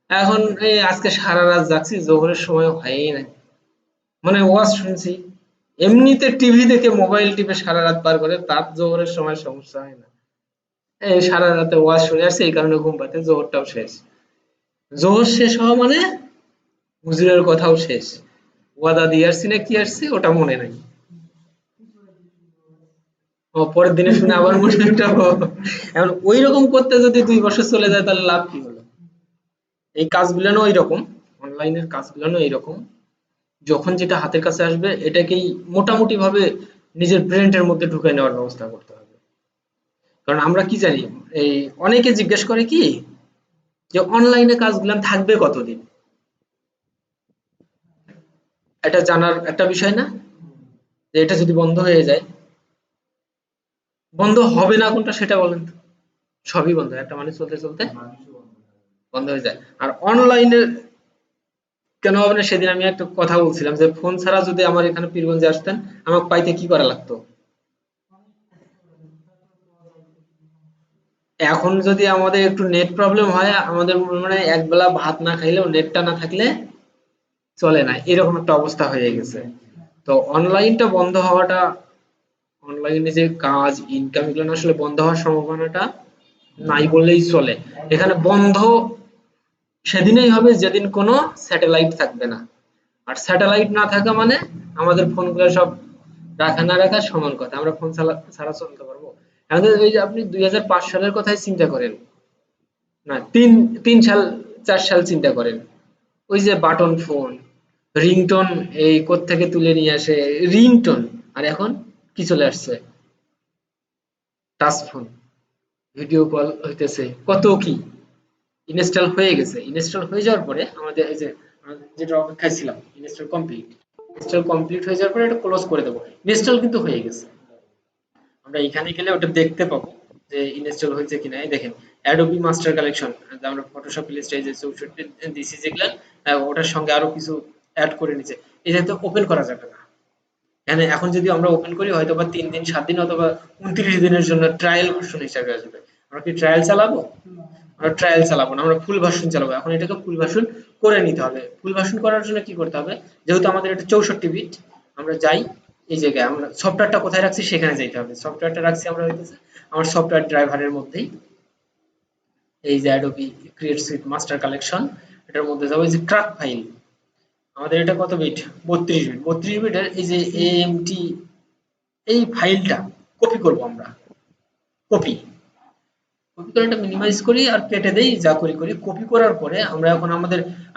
এখন এই আজকে সারা রাত জাগছি, জোহরের সময় হয়ই নাই, মানে ওয়াজ শুনছি। এমনিতে টিভি দেখে মোবাইল টিপে সারা রাত পার করে, তার জোহরের সময় সমস্যা হয় না। এই সারা রাতে ওয়াজ শুনে আসছে, এই কারণে ঘুম পাতে জোহরটাও শেষ। জোহর শেষ হওয়া মানে হুজুরের কথাও শেষ, ওয়াদা দিয়ে আসছি না কি আসছি ওটা মনে নাই। ও পরের দিনে শুনে আবার মনে উঠাবো। এখন ওই রকম করতে যদি ২ বছর চলে যায় তাহলে লাভ কি হলো? এই কাজগুলানো ওই রকম, অনলাইনের কাজগুলানো এইরকম, যখন যেটা হাতের কাছে আসবে এটাকেই মোটামুটি ভাবে নিজের ব্রেনের মধ্যে ঢুকাই নেওয়ার ব্যবস্থা করতে হবে। কারণ আমরা কি জানি, এই অনেকে জিজ্ঞেস করে কি যে অনলাইনে কাজগুলো থাকবে কতদিন, এটা জানার একটা বিষয় না, যে এটা যদি বন্ধ হয়ে যায়, বন্ধ হবে না কোনটা সেটা বলেন তো? সবই বন্ধ, একটা মানুষ চলতে চলতে বন্ধ হয়ে যায়। আর অনলাইনে কেন হবে না, সেদিন আমি একটা কথা বলছিলাম যে ফোন ছাড়া যদি আমার এখানে পীরগঞ্জে আসতেন, আমাকে পাইতে কি করা লাগতো। এখন যদি আমাদের একটু নেট প্রবলেম হয়, আমাদের মানে একবেলা ভাত না খাইলেও নেটটা না থাকলে চলে না, এরকম একটা অবস্থা হয়ে গেছে। তো অনলাইনটা বন্ধ হওয়াটা, অনলাইনে যে কাজ ইনকাম এগুলো না আসলে বন্ধ হওয়ার সম্ভাবনাটা নাই বললেই চলে। এখানে বন্ধ সেদিনই হবে যেদিন কোনো স্যাটেলাইট থাকবে না। আর স্যাটেলাইট না থাকা মানে আমাদের ফোনগুলো সব রাখা না রাখা সমান কথা, আমরা ফোন ছাড়া চলতে পারবো। আমাদের এই যে আপনি ২০০৫ সালের কথাই চিন্তা করেন, না ৩ সাল ৪ সাল চিন্তা করেন, ওই যে বাটন ফোন, রিংটোন এই কোত্থেকে তুলে নিয়ে আসে রিংটোন, আর এখন কি চলে আসছে, টাচ ফোন, ভিডিও কল হইতেছে, কত কি ইনস্টল হয়ে গেছে। ইনস্টল হয়ে যাওয়ার পরে আমাদের এই যে আমরা যেটা অপেক্ষায় ছিলাম ইনস্টল কমপ্লিট হয়ে যাওয়ার পরে এটা ক্লোজ করে দেবো, ইনস্টল কিন্তু হয়ে গেছে। আমরা এখানে গেলে ওটা দেখতে পাবো যে ইনস্টল হয়েছে কিনা। এই দেখেন অ্যাডোবি মাস্টার কালেকশন, আমরা ফটোশপ ইলাস্ট্রেটর ৬৪ দিছি যেগুলা, ওটার সঙ্গে আরো কিছু অ্যাড করে নিচে, এটা তো ওপেন করা যাবে না। এখানে এখন যদি আমরা ওপেন করি হয়তো বা 3 দিন 7 দিন অথবা 29 দিনের জন্য ট্রায়াল ভার্সন হিসেবে আসবে। আমরা কি ট্রায়াল চালাবো? আমরা ট্রায়াল চালাবো না, আমরা ফুল ভার্সন চালাবো। এখন এটাকে ফুল ভার্সন করে নিতে হবে। ফুল ভার্সন করার জন্য কি করতে হবে? যেহেতু আমাদের এটা 64 বিট, আমরা যাই এই জায়গায়, আমরা সফটওয়্যারটা কোথায় রাখছি সেখানে যাইতে হবে। সফটওয়্যারটা রাখছি আমরা হইতেছে আমার সফটওয়্যার ড্রাইভারের মধ্যেই। এই যে Adobe Create Suite master collection, এটার মধ্যে যাবো। এই যে ট্র্যাক ফাইল, আমাদের এটা কত বিট? 32 বিট। 32 বিটের এই যে AMT এই ফাইলটা কপি করব আমরা। কপি কপি করে এটা মিনিমাইজ করি আর কেটে দেই, যা করি করি। কপি করার পরে আমরা এখন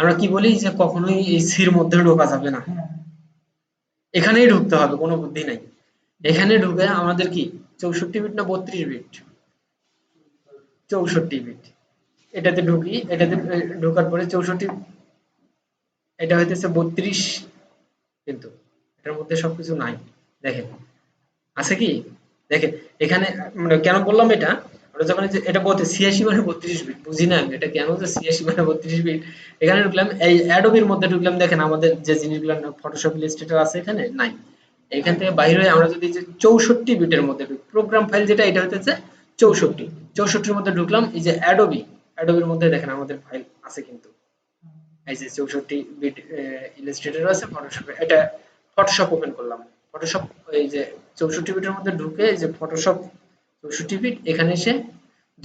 আমরা কি বলি যে কখনোই এই সির মধ্যে ঢোকা যাবে না, এখানেই ঢুকতে হবে, কোনো বুদ্ধি নাই। এখানে ঢুকে আমাদের কি 64 বিট না 32 বিট? 64 বিট। এটাতে ঢুকি, এটাতে ঢোকার পরে 64, এটা হইতেছে 32, কিন্তু এটার মধ্যে সবকিছু নাই। দেখেন আছে কি? দেখেন এখানে মানে কেন বললাম এটা, আমরা যখন এই যে এটা বলতে 86 মানে 32 বিট বুঝি না আমি এটা কেন যে 86 মানে 32 বিট। এখানে ঢুকলাম, এই অ্যাডোবির মধ্যে ঢুকলাম, দেখেন আমাদের যে জিনিসগুলো ফটোশপ ইলাস্ট্রেটর আছে এখানে নাই। এখান থেকে বাইরে হয়ে আমরা যদি যে 64 বিটের মধ্যে ঢুকি, প্রোগ্রাম ফাইল যেটা এটা হইতেছে 64, 64 এর মধ্যে ঢুকলাম। এই যে অ্যাডোবির মধ্যে দেখেন আমাদের ফাইল আছে কিন্তু এই যে 64 বিট ইলাস্ট্রেটর আছে, ফটোশপে এটা ফটোশপ ওপেন করলাম। ফটোশপ এই যে 64 বিটের মধ্যে ঢুকে এই যে ফটোশপ 64 বিট, এখানে এসে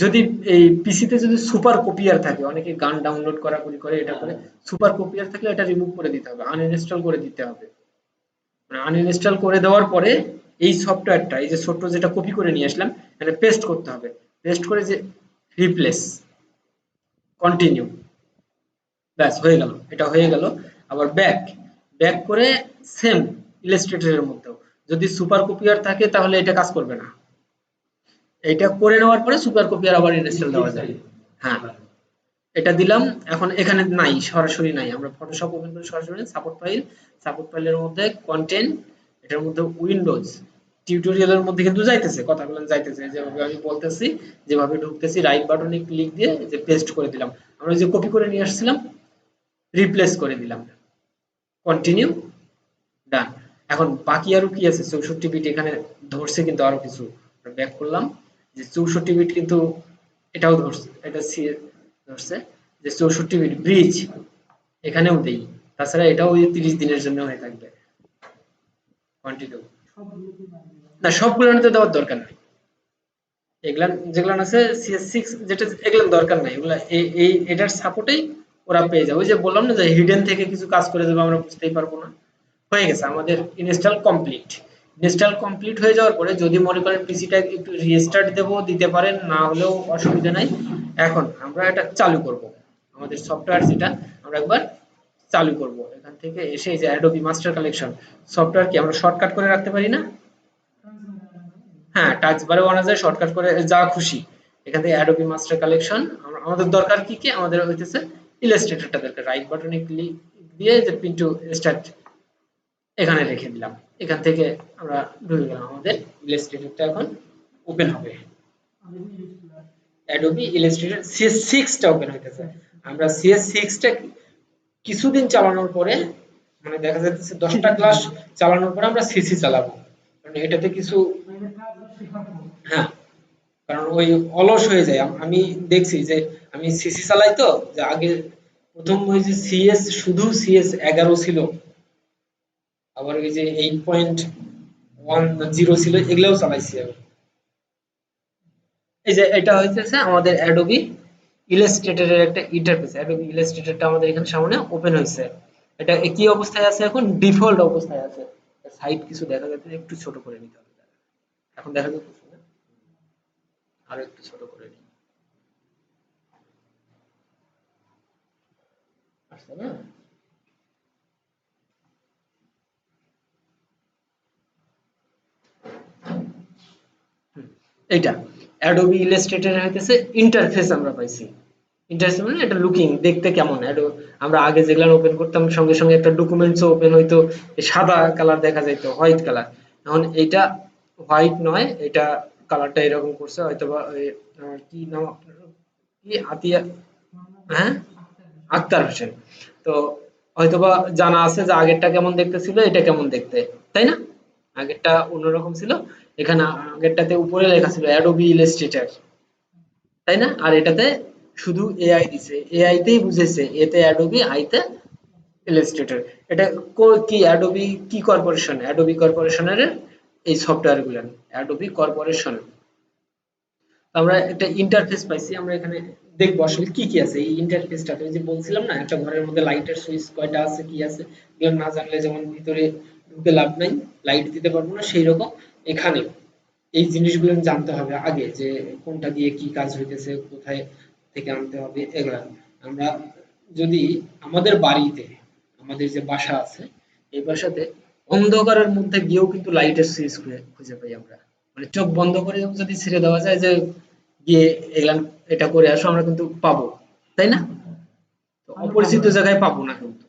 যদি এই পিসিতে যদি সুপার কপিয়ার থাকে, অনেকে গান ডাউনলোড করা করে এটা করে, সুপার কপিয়ার থাকলে এটা রিমুভ করে দিতে হবে, আনইনস্টল করে দিতে হবে। মানে আনইনস্টল করে দেওয়ার পরে এই সফটওয়্যারটা, এই যে ছোট্ট যেটা কপি করে নিয়ে আসলাম, এটা পেস্ট করতে হবে। পেস্ট করে যে রিপ্লেস, কন্টিনিউ, ব্যাস হয়ে গেল, এটা হয়ে গেল। আবার ব্যাক ব্যাক করে সেম ইলাস্ট্রেটরের মধ্যেও যদি সুপার কপিয়ার থাকে তাহলে এটা কাজ করবে না। এটা করে নেওয়ার পরে সুপার কপিয়ার আবার ইনস্টল দেওয়া যায়। হ্যাঁ, এটা দিলাম। এখন এখানে নাই, সরাসরি নাই, আমরা ফটোশপ ওপেন করে সরাসরি সাপোর্ট ফাইলের মধ্যে কন্টেন্ট, এটার মধ্যে উইন্ডোজ টিউটোরিয়ালের মধ্যে কিন্তু যাইতেছে, কথাগুলো যাইতেছে যেভাবে আমি বলতেছি, যেভাবে ঢুকতেছি, রাইট বাটনে ক্লিক দিয়ে যে পেস্ট করে দিলাম, আমরা যে কপি করে নিয়ে আসছিলাম রিপ্লেস করে দিলাম, কন্টিনিউ, ডান। এখন বাকি আরো কি আছে? 64 বিট এখানে ধরছে কিন্তু আরো কিছু, ব্যাক করলাম যে 64 বিট কিন্তু এটাও ধরছে, এটা সি ধরছে যে 64 বিট ব্রিজ এখানেও দেই। তাছাড়া এটাও ওই 30 দিনের জন্য হয়ে থাকবে, কন্টিনিউ। না, সবগুলোতে দেওয়ার দরকার নাই, এগুলা যেগুলো আছে CS6 যেটা, এগুলো দরকার নাই, এগুলা এই এটার সাপোর্টেই ওরা পেয়ে যাবে। ওই যে বললাম না যে হিডেন থেকে কিছু কাজ করে দেবে, আমরা বুঝতেই পারবো না। হয়ে গেছে আমাদের ইনস্টল কমপ্লিট। ইনস্টল কমপ্লিট হয়ে যাওয়ার পরে যদি মনে করেন পিসিটা একটু রিস্টার্ট দেবো, দিতে পারেন, না হলেও অসুবিধা নাই। এখন আমরা এটা চালু করব, আমাদের সফটওয়্যার যেটা আমরা একবার চালু করব। এখান থেকে এসে এই যে অ্যাডোবি মাস্টার কালেকশন সফটওয়্যার কি আমরা শর্টকাট করে রাখতে পারি না? হ্যাঁ, টাচ বারেও আনা যায়, শর্টকাট করে যা খুশি। এখান থেকে অ্যাডোবি মাস্টার কালেকশন, আমাদের দরকার কি কি? আমাদের হইতেছে ইলাস্ট্রেটরটা দরকার। রাইট বাটনে ক্লিক দিয়ে যে পিন্টু স্টার্ট এখানে রেখে দিলাম। এখান থেকে আমরা ঢুকে গেলাম, আমাদের ইলাস্ট্রেটরটা এখন ওপেন হবে। অ্যাডোবি ইলাস্ট্রেটর CS6 টা ওপেন হইতেছে। আমরা CS6 টা কিছুদিন চালানোর পরে, মানে দেখা যাচ্ছে 10টা ক্লাস চালানোর পরে আমরা সিসি চালাবো, কারণ এটাতে কিছু, হ্যাঁ, কারণ ওই অলস হয়ে যায়। আমি দেখছি যে আমি সিসি চালাই তো, যে আগে প্রথম ওই যে সিএস, শুধু CS11 ছিল, আবার ওই যে 8.10 ছিল, এগুলাও চালাইছি আমি। এই যে এটা হইতেছে আমাদের অ্যাডোবি ইলাস্ট্রেটরের একটা ইন্টারফেস। অ্যাডোবি ইলাস্ট্রেটরটা আমাদের এখানে সামনে ওপেন হয়েছে। এটা কি অবস্থায় আছে? এখন ডিফল্ট অবস্থায় আছে। সাইড কিছু দেখা যাচ্ছে, একটু ছোট করে নিতে হবে। এখন দেখা যাচ্ছে না, আরো একটু ছোট করে নিই, আসছে না? এইটা অ্যাডোবি ইলাস্ট্রেটর হইতেছে ইন্টারফেস আমরা পাইছি। ইন্টারফেস মানে এটা লুকিং, দেখতে কেমন আমরা আগে যেগুলো ওপেন করতাম সঙ্গে সঙ্গে একটা ডকুমেন্টস ওপেন হইতো, সাদা কালার দেখা যাইতো, হোয়াইট কালার। এখন এইটা হোয়াইট নয়, এটা কালারটা এরকম করছে, হয়তোবা ওই কি নাম আপনার, কি আতিয়া, হ্যাঁ, আক্তার হোসেন। তো হয়তোবা জানা আছে যে আগেরটা কেমন দেখতে ছিল, এটা কেমন দেখতে, তাই না? আগেরটা অন্যরকম ছিল, এখানে আগেরটাতে উপরে লেখা ছিল অ্যাডোবি ইলাস্ট্রেটর, তাই না? আর এটাতে শুধু এআই দিছে, এআই তেই বুঝেছে, এতে অ্যাডোবি, আইতে ইলাস্ট্রেটর। এটা কি অ্যাডোবি কি কর্পোরেশন? অ্যাডোবি কর্পোরেশনের এই সফটওয়্যার গুলো, অ্যাডোবি কর্পোরেশন। আমরা একটা ইন্টারফেস পাইছি, আমরা এখানে দেখবো আসলে কি কি আছে এই ইন্টারফেসটাতে। ওই যে বলছিলাম না, একটা ঘরের মধ্যে লাইটের সুইচ কয়টা আছে, কি আছে, এগুলো না জানলে যেমন ভিতরে ঢুকে লাভ নাই, লাইট দিতে পারবো না, সেই রকম এখানে এই জিনিসগুলো জানতে হবে আগে, যে কোনটা দিয়ে কি কাজ হইতেছে, কোথায় থেকে আনতে হবে এগুলা। আমরা যদি আমাদের বাড়িতে, আমাদের যে বাসা আছে, এই বাসাতে অন্ধকারের মধ্যে গিয়েও কিন্তু লাইটের সুইচ খুঁজে পাই আমরা। মানে চোখ বন্ধ করে যদি ছেড়ে দেওয়া যায় যে গিয়ে এগুলা এটা করে আসো, আমরা কিন্তু পাবো, তাই না? তো অপরিচিত জায়গায় পাবো না কিন্তু।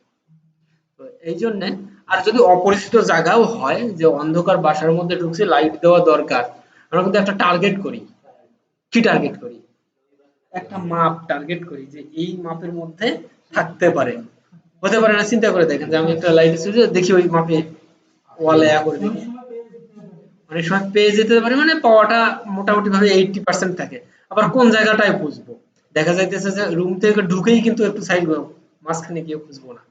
তো এই জন্যে, আর যদি অপরিচিত জায়গাও হয় যে অন্ধকার বাসার মধ্যে ঢুকছে, লাইট দেওয়া দরকার, আমরা কিন্তু একটা টার্গেট করি। কি টার্গেট করি? একটা মাপ টার্গেট করি যে এই মাপের মধ্যে থাকতে পারে। হতে পারে না, চিন্তা করে দেখেন যে আমি একটা লাইট সুইচ দেখি ওই মাপে ওয়ালে করে দেখি, অনেক সময় পেয়ে যেতে পারি, মানে পাওয়াটা মোটামুটি ভাবে 80% থাকে। আবার কোন জায়গাটায় খুঁজবো, দেখা যাইতেছে যে রুম থেকে ঢুকেই কিন্তু একটু সাইড মাঝখানে গিয়ে খুঁজবো না,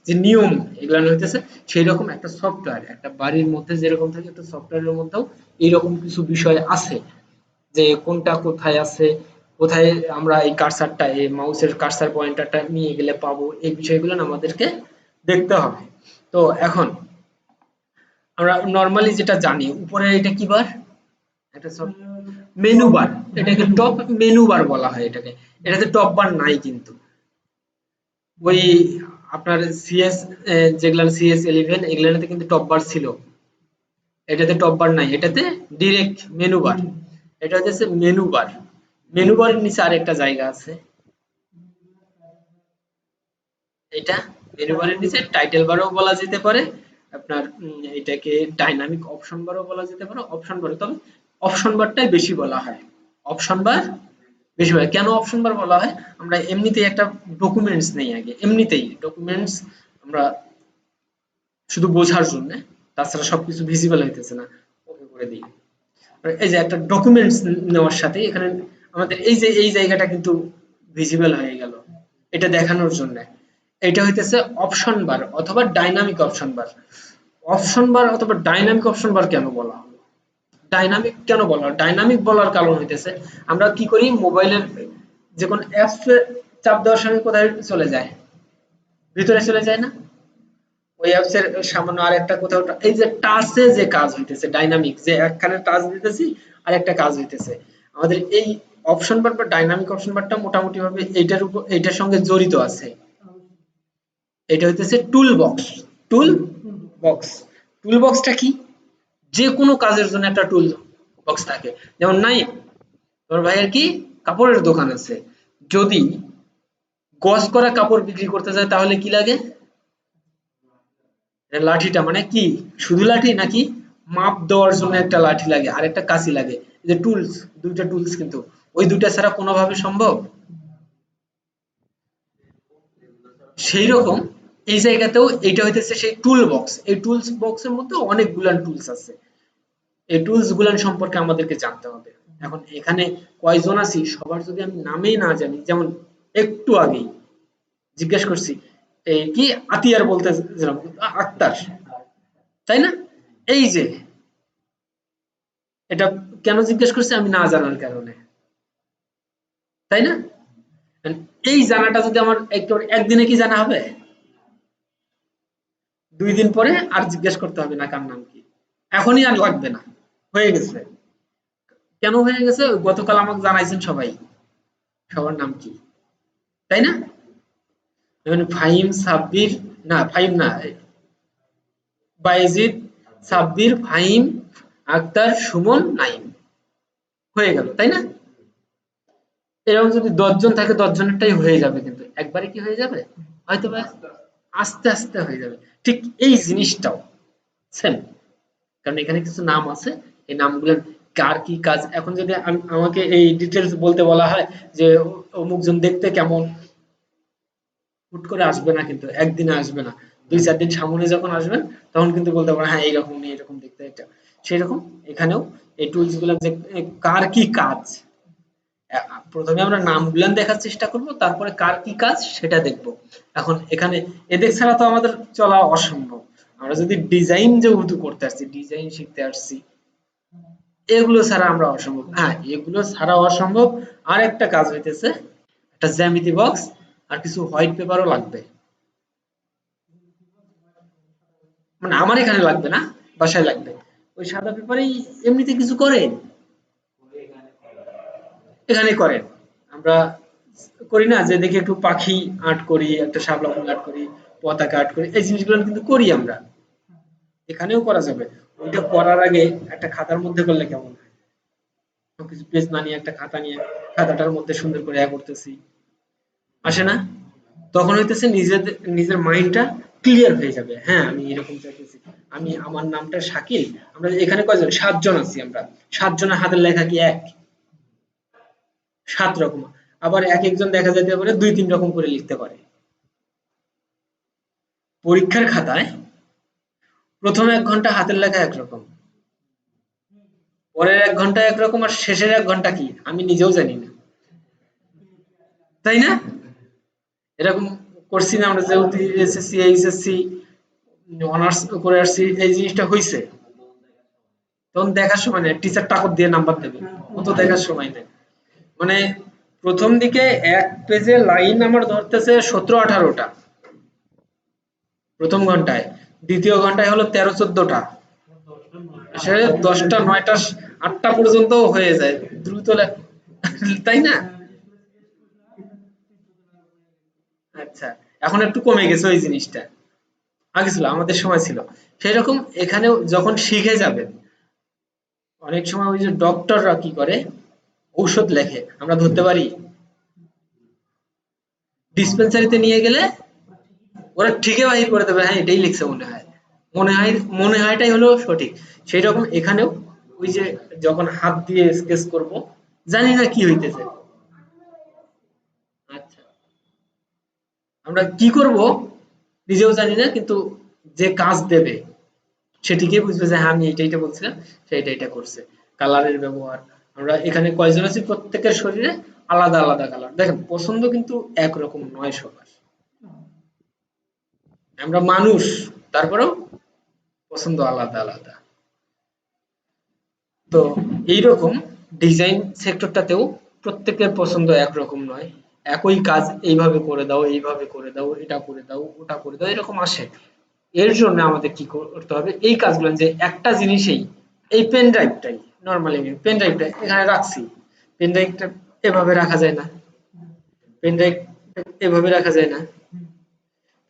যে নিয়ম এগুলো হইতেছে সেই রকম একটা সফটওয়্যার, একটা বাড়ির মধ্যে যেরকম থাকে একটা সফটওয়্যারের মধ্যেও এইরকম কিছু বিষয় আছে, যে কোনটা কোথায় আছে, কোথায় আমরা এই কার্সারটা, এই মাউসের কার্সার পয়েন্টারটা নিয়ে গেলে পাবো, এই বিষয়গুলো না আমাদেরকে দেখতে হবে। তো এখন আমরা নরমালি যেটা জানি, উপরে এটা কি বার, একটা মেনু বার, এটাকে টপ মেনু বার বলা হয় এটাকে। এটাতে টপ বার নাই কিন্তু। ওই আপনার সিএস, যেগুলা CS11 এগুলাতে কিন্তু টপ বার ছিল, এটাতে টপ বার নাই, এটাতে ডিরেক্ট মেনু বার। এটা হচ্ছে মেনু বার। মেনু বারের নিচে আরেকটা জায়গা আছে, এটা মেনু বারের নিচে টাইটেল বারও বলা যেতে পারে, আপনার এটাকে ডাইনামিক অপশন বারও বলা যেতে পারে, অপশন বার, তবে অপশন বারটাই বেশি বলা হয়। অপশন বার বেশি হয়। কেন অপশন বার বলা হয়? আমরা এমনিতেই একটা ডকুমেন্টস নেই আগে, এমনিতেই ডকুমেন্টস আমরা শুধু বোঝার জন্য, তাছাড়া সবকিছু ভিজিবল হইতেছে না, ওকে করে দিই। আর এই যে একটা ডকুমেন্টস নেওয়ার সাথে এখানে আমাদের এই যে এই জায়গাটা কিন্তু ভিজিবল হয়ে গেল, এটা দেখানোর জন্য। এটা হইতেছে অপশন বার অথবা ডাইনামিক অপশন বার। অপশন বার অথবা ডাইনামিক অপশন বার কেন বলা হলো? ডাইনামিক কেন বলা হয়? ডাইনামিক বলার কারণ হইতেছে আমরা কি করি, মোবাইলের যে কোনো অ্যাপস চাপ দেওয়ার সঙ্গে কোথায় চলে যায়, ভিতরে চলে যায় না? ওই অ্যাপস এর সামান্য আরেকটা কোথাও এই যে টাচে যে কাজ হইতেছে, ডাইনামিক যে একখানে টাচ দিতেছি আর একটা কাজ হইতেছে, আমাদের এই অপশন বার বা ডাইনামিক অপশন বারটা মোটামুটি ভাবে এইটার উপর, এইটার সঙ্গে জড়িত আছে। এটা হইতেছে টুল বক্স। টুল বক্স, টুল বক্সটা কি? যে কোনো কাজের জন্য একটা টুল বক্স থাকে। যেমন নাই, তোর ভাইয়ের কি কাপড়ের দোকান আছে, যদি গজ করা কাপড় বিক্রি করতে যায় তাহলে কি লাগে? লাঠিটা মানে কি, শুধু লাঠি নাকি মাপ দেওয়ার জন্য একটা লাঠি লাগে আর একটা কাঁচি লাগে, এই যে টুলস, দুইটা টুলস, কিন্তু ওই দুইটা ছাড়া কোনোভাবে সম্ভব? সেই রকম এই জায়গাতেও এইটা হইতেছে সেই টুল বক্স। এই টুলস বক্সের মধ্যে অনেকগুলান টুলস আছে, এই টুলস গুলান সম্পর্কে আমাদেরকে জানতে হবে। এখন এখানে কয়জন আছি সবার যদি আমি নামেই না জানি, যেমন একটু আগেই জিজ্ঞেস করছি এই কি আতিয়ার বলতে, আক্তার, তাই না? এই যে এটা কেন জিজ্ঞেস করছি? আমি না জানার কারণে, তাই না? এই জানাটা যদি আমার একদিনে কি জানা হবে? 2 দিন পরে আর জিজ্ঞেস করতে হবে না কার নাম কি, এখনই আর লাগবে না, হয়ে গেছে। কেন হয়ে গেছে? গতকাল আমাকে জানাইছেন সবাই, সবার নাম কি, তাই না? যেমন ফাহিম, সাব্বির, না ফাহিম না, বাইজিদ, সাব্বির, ফাহিম, আক্তার, সুমন, নাইম, হয়ে গেল, তাই না? এরকম যদি 10 জন থাকে 10 জনেরটাই হয়ে যাবে, কিন্তু একবারে কি হয়ে যাবে? হয়তো বা আস্তে আস্তে হয়ে যাবে। ঠিক এই জিনিসটাও সেম, কারণ এখানে কিছু নাম আছে, এই নামগুলো কার কি কাজ, এখন যদি আমাকে এই ডিটেলস বলতে বলা হয় যে অমুকজন দেখতে কেমন, হুট করে আসবে না, কিন্তু একদিনে আসবে না, 2-4 দিন সামনে যখন আসবেন তখন কিন্তু বলতে পারবেন হ্যাঁ এইরকম নেই, এরকম দেখতে এটা। সেই রকম এখানেও এই টুলস গুলো যে কার কি কাজ, প্রথমে আমরা নামগুলো দেখার চেষ্টা করব, তারপরে কার কি কাজ সেটা দেখব। এখন এখানে এদের ছাড়া তো আমাদের চলা অসম্ভব। আমরা যদি ডিজাইন যেহেতু করতে আসছি, ডিজাইন শিখতে আসছি, এগুলো ছাড়া আমরা অসম্ভব। হ্যাঁ, এগুলো ছাড়া অসম্ভব। আর একটা কাজ হইতেছে, একটা জ্যামিতি বক্স আর কিছু হোয়াইট পেপারও লাগবে। মানে আমার এখানে লাগবে না, বাসায় লাগবে। ওই সাদা পেপারেই এমনিতে কিছু করেন, এখানে করেন। আমরা করি না যে দেখি একটু পাখি আর্ট করি, একটা শাপলা ফুল আর্ট করি, পতাকা আর্ট করি, এই জিনিসগুলো কিন্তু করি আমরা, এখানেও করা যাবে। ওইটা করার আগে একটা খাতার মধ্যে করলে কেমন হয়, কিছু পেজ না নিয়ে একটা খাতা নিয়ে খাতাটার মধ্যে সুন্দর করে করতেছি, আসে না? তখন হইতেছে নিজের মাইন্ডটা ক্লিয়ার হয়ে যাবে। হ্যাঁ, আমি এরকম চাইতেছি, আমি আমার নামটা শাকিল, আমরা এখানে কয়জন, 7 জন আছি আমরা, 7 জনের হাতের লেখা কি এক? 7 রকম। আবার এক একজন দেখা যেতে পারে 2-3 রকম করে লিখতে পারে। পরীক্ষার খাতায় প্রথম 1 ঘন্টা হাতের লেখা একরকম, পরের 1 ঘন্টা একরকম, আর শেষের 1 ঘন্টা কি আমি নিজেও জানি না, তাই না? এরকম করছি না আমরা, যেহেতু এসএসসি এইচএসসি অনার্স করে আসছি, এই জিনিসটা হইছে। তখন দেখার সময় নেই, টিচার টাকর দিয়ে নাম্বার দেবে, অত দেখার সময় নেই। মানে প্রথম দিকে এক পেজে লাইন আমার ধরতেছে 17-18টা প্রথম ঘন্টায়, দ্বিতীয় ঘন্টায় হলো 13-14টা, সে 10টা 9টা 8টা পর্যন্ত হয়ে যায় দ্রুত তাই না? আচ্ছা, এখন একটু কমে গেছে ওই জিনিসটা, আগে ছিল, আমাদের সময় ছিল সেই রকম। এখানেও যখন শিখে যাবেন, অনেক সময় ওই যে ডক্টররা কি করে, ঔষধ লেখে আমরা ধরতে পারি, ডিসপেন্সারিতে নিয়ে গেলে ওরা ঠিকই বাহির করে দেবে, হ্যাঁ এটাই লিখছে মনে হয়, মনে হয়, মনে হয়টাই হলো সঠিক। সেই রকম এখানেও ওই যে যখন হাত দিয়ে স্কেচ করব, জানি না কি হইতেছে, আচ্ছা আমরা কি করব নিজেও জানি না, কিন্তু যে কাজ দেবে সে ঠিকই বুঝবে যে হ্যাঁ আমি এইটা বলছিলাম, সে এটা করছে। কালারের ব্যবহার, আমরা এখানে কয়জন আছি, প্রত্যেকের শরীরে আলাদা আলাদা কালার, দেখেন পছন্দ কিন্তু একরকম নয় সবার, আমরা মানুষ, তারপরেও পছন্দ আলাদা আলাদা। তো এইরকম ডিজাইন সেক্টরটাতেও প্রত্যেকের পছন্দ একরকম নয়, একই কাজ এইভাবে করে দাও, এইভাবে করে দাও, এটা করে দাও, ওটা করে দাও, এরকম আসে। এর জন্য আমাদের কি করতে হবে, এই কাজগুলো যে একটা জিনিসেই, এই পেন ড্রাইভটাই, নর্মালি আমি পেন ড্রাইভটা এখানে রাখছি, পেন ড্রাইভটা এভাবে রাখা যায় না, পেন ড্রাইভ এভাবে রাখা যায় না,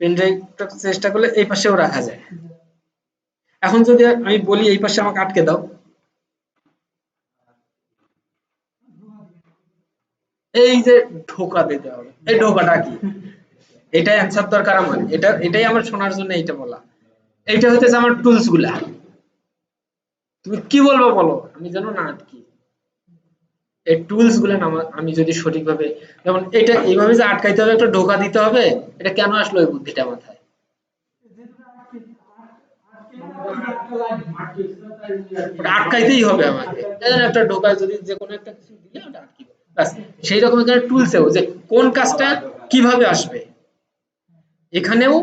পেন ড্রাইভটা চেষ্টা করলে এই পাশেও রাখা যায়। এখন যদি আমি বলি এই পাশে আমাকে আটকে দাও, এই যে ঢোকা দিতে হবে, এই ঢোকাটা কি, এটাই অ্যান্সার দরকার আমার, এটাই আমার শোনার জন্য এইটা বলা, এইটা হইতেছে আমার টুলস গুলা, তুমি কি বলবো বলো, আমি জানো না আটকি, এই টুলস গুলা আমি যদি সঠিকভাবে, যেমন এটা এইভাবে যে আটকাইতে হবে, একটা ঢোকা দিতে হবে, এটা কেন আসলো এই বুদ্ধিটা মাথায়, ওটা আটকাইতেই হবে আমাকে, এর একটা ঢোকা যদি যে কোনো একটা কিছু দিলে ওটা আটকিবে, ব্যাস। সেই রকম এখানে টুলসেও যে কোন কাজটা কিভাবে আসবে, এখানেও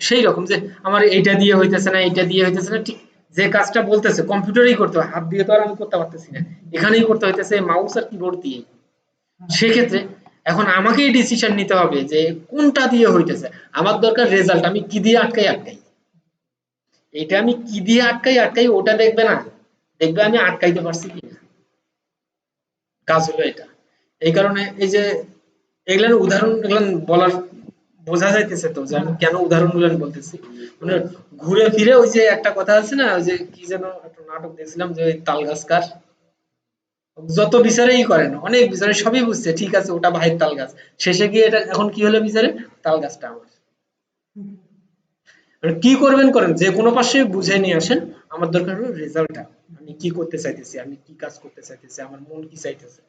সেই রকম যে আমার এইটা দিয়ে হইতেছে না, এইটা দিয়ে হইতেছে না, ঠিক যে কাজটা বলতেছে কম্পিউটারেই করতে হবে, হাত দিয়ে তো আর আমি করতে পারতেছি না, এখানেই করতে হইতেছে মাউস আর কিবোর্ড দিয়ে। সেক্ষেত্রে এখন আমাকেই ডিসিশন নিতে হবে যে কোনটা দিয়ে হইতেছে, আমার দরকার রেজাল্ট, আমি কি দিয়ে আটকাই আটকাই, এটা আমি কি দিয়ে আটকাই আটকাই, ওটা দেখবে না, দেখবে আমি আটকাইতে পারছি কিনা, কাজ হলো এটা। এই কারণে এই যে এগুলার উদাহরণ, এগুলা বলার বোঝা যাইতেছে তো যে আমি কেন উদাহরণগুলো বলতেছি, মানে ঘুরে ফিরে ওই যে একটা কথা আছে না, ওই যে কি যেন একটা নাটক দেখছিলাম যে ওই তাল গাছ কার, যত বিচারেই করেন, অনেক বিচারে সবই বুঝছে ঠিক আছে ওটা ভাইয়ের তাল গাছ, শেষে গিয়ে এটা এখন কি হলো বিচারে, তাল গাছটা আমার। মানে কি করবেন করেন, যে কোনো পাশে বুঝে নিয়ে আসেন, আমার দরকার হলো রেজাল্টটা, আমি কি করতে চাইতেছি, আমি কি কাজ করতে চাইতেছি, আমার মন কি চাইতেছে,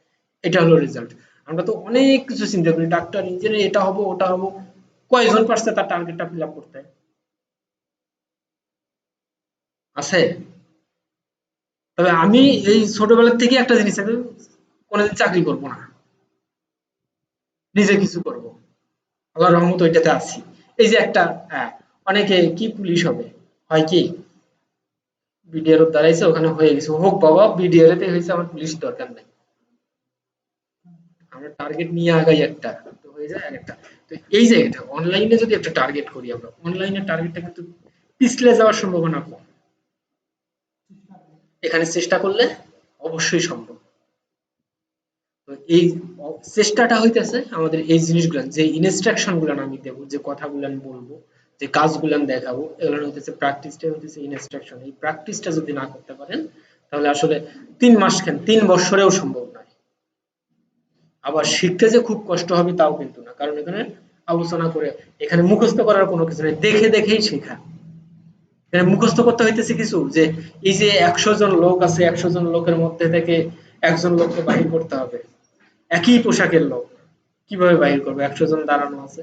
এটা হলো রেজাল্ট। আমরা তো অনেক কিছু চিন্তা করি, ডাক্তার ইঞ্জিনিয়ার এটা হবো ওটা হবো, কয়জন পারছে তার টার্গেটটা ফিল আপ করতে? আছে? তবে আমি এই ছোটবেলার থেকে একটা জিনিস আমি কোনোদিন চাকরি করব না, নিজে কিছু করব, আল্লাহর রহমত ওইটাতে আছি। এই যে একটা অনেকে কি পুলিশ হবে, হয় কি বিডিআর দাঁড়াইছে ওখানে হয়ে গেছে, হোক বাবা বিডিআর তে হয়েছে, আমার পুলিশ দরকার নাই, আমরা টার্গেট নিয়ে আগাই একটা, তো হয়ে যায় আরেকটা। তো এই যে এটা অনলাইনে যদি একটা টার্গেট করি আমরা, অনলাইনের টার্গেটটা কিন্তু পিছলে যাওয়ার সম্ভাবনা কম, এখানে চেষ্টা করলে অবশ্যই সম্ভব। তো এই চেষ্টাটা হইতেছে আমাদের এই জিনিসগুলো, যে ইনস্ট্রাকশন গুলো আমি দেবো, যে কথাগুলো আমি বলবো, যে কাজগুলো আমি দেখাবো, এগুলো হইতেছে প্র্যাকটিসটা, হইতেছে ইনস্ট্রাকশন। এই প্র্যাকটিসটা যদি না করতে পারেন তাহলে আসলে 3 মাস কেন 3 বছরেও সম্ভব নয়। আবার শিখতে যে খুব কষ্ট হবে তাও কিন্তু না, কারণ এখানে আলোচনা করে, এখানে মুখস্থ করার কোনো কিছু নেই, দেখে দেখেই শেখা। এখানে মুখস্থ করতে হইতেছে কিছু, যে এই যে 100 জন লোক আছে, 100 জন লোকের মধ্যে থেকে একজন লোককে বাহির করতে হবে, একই পোশাকের লোক, কিভাবে বাহির করবে? 100 জন দাঁড়ানো আছে,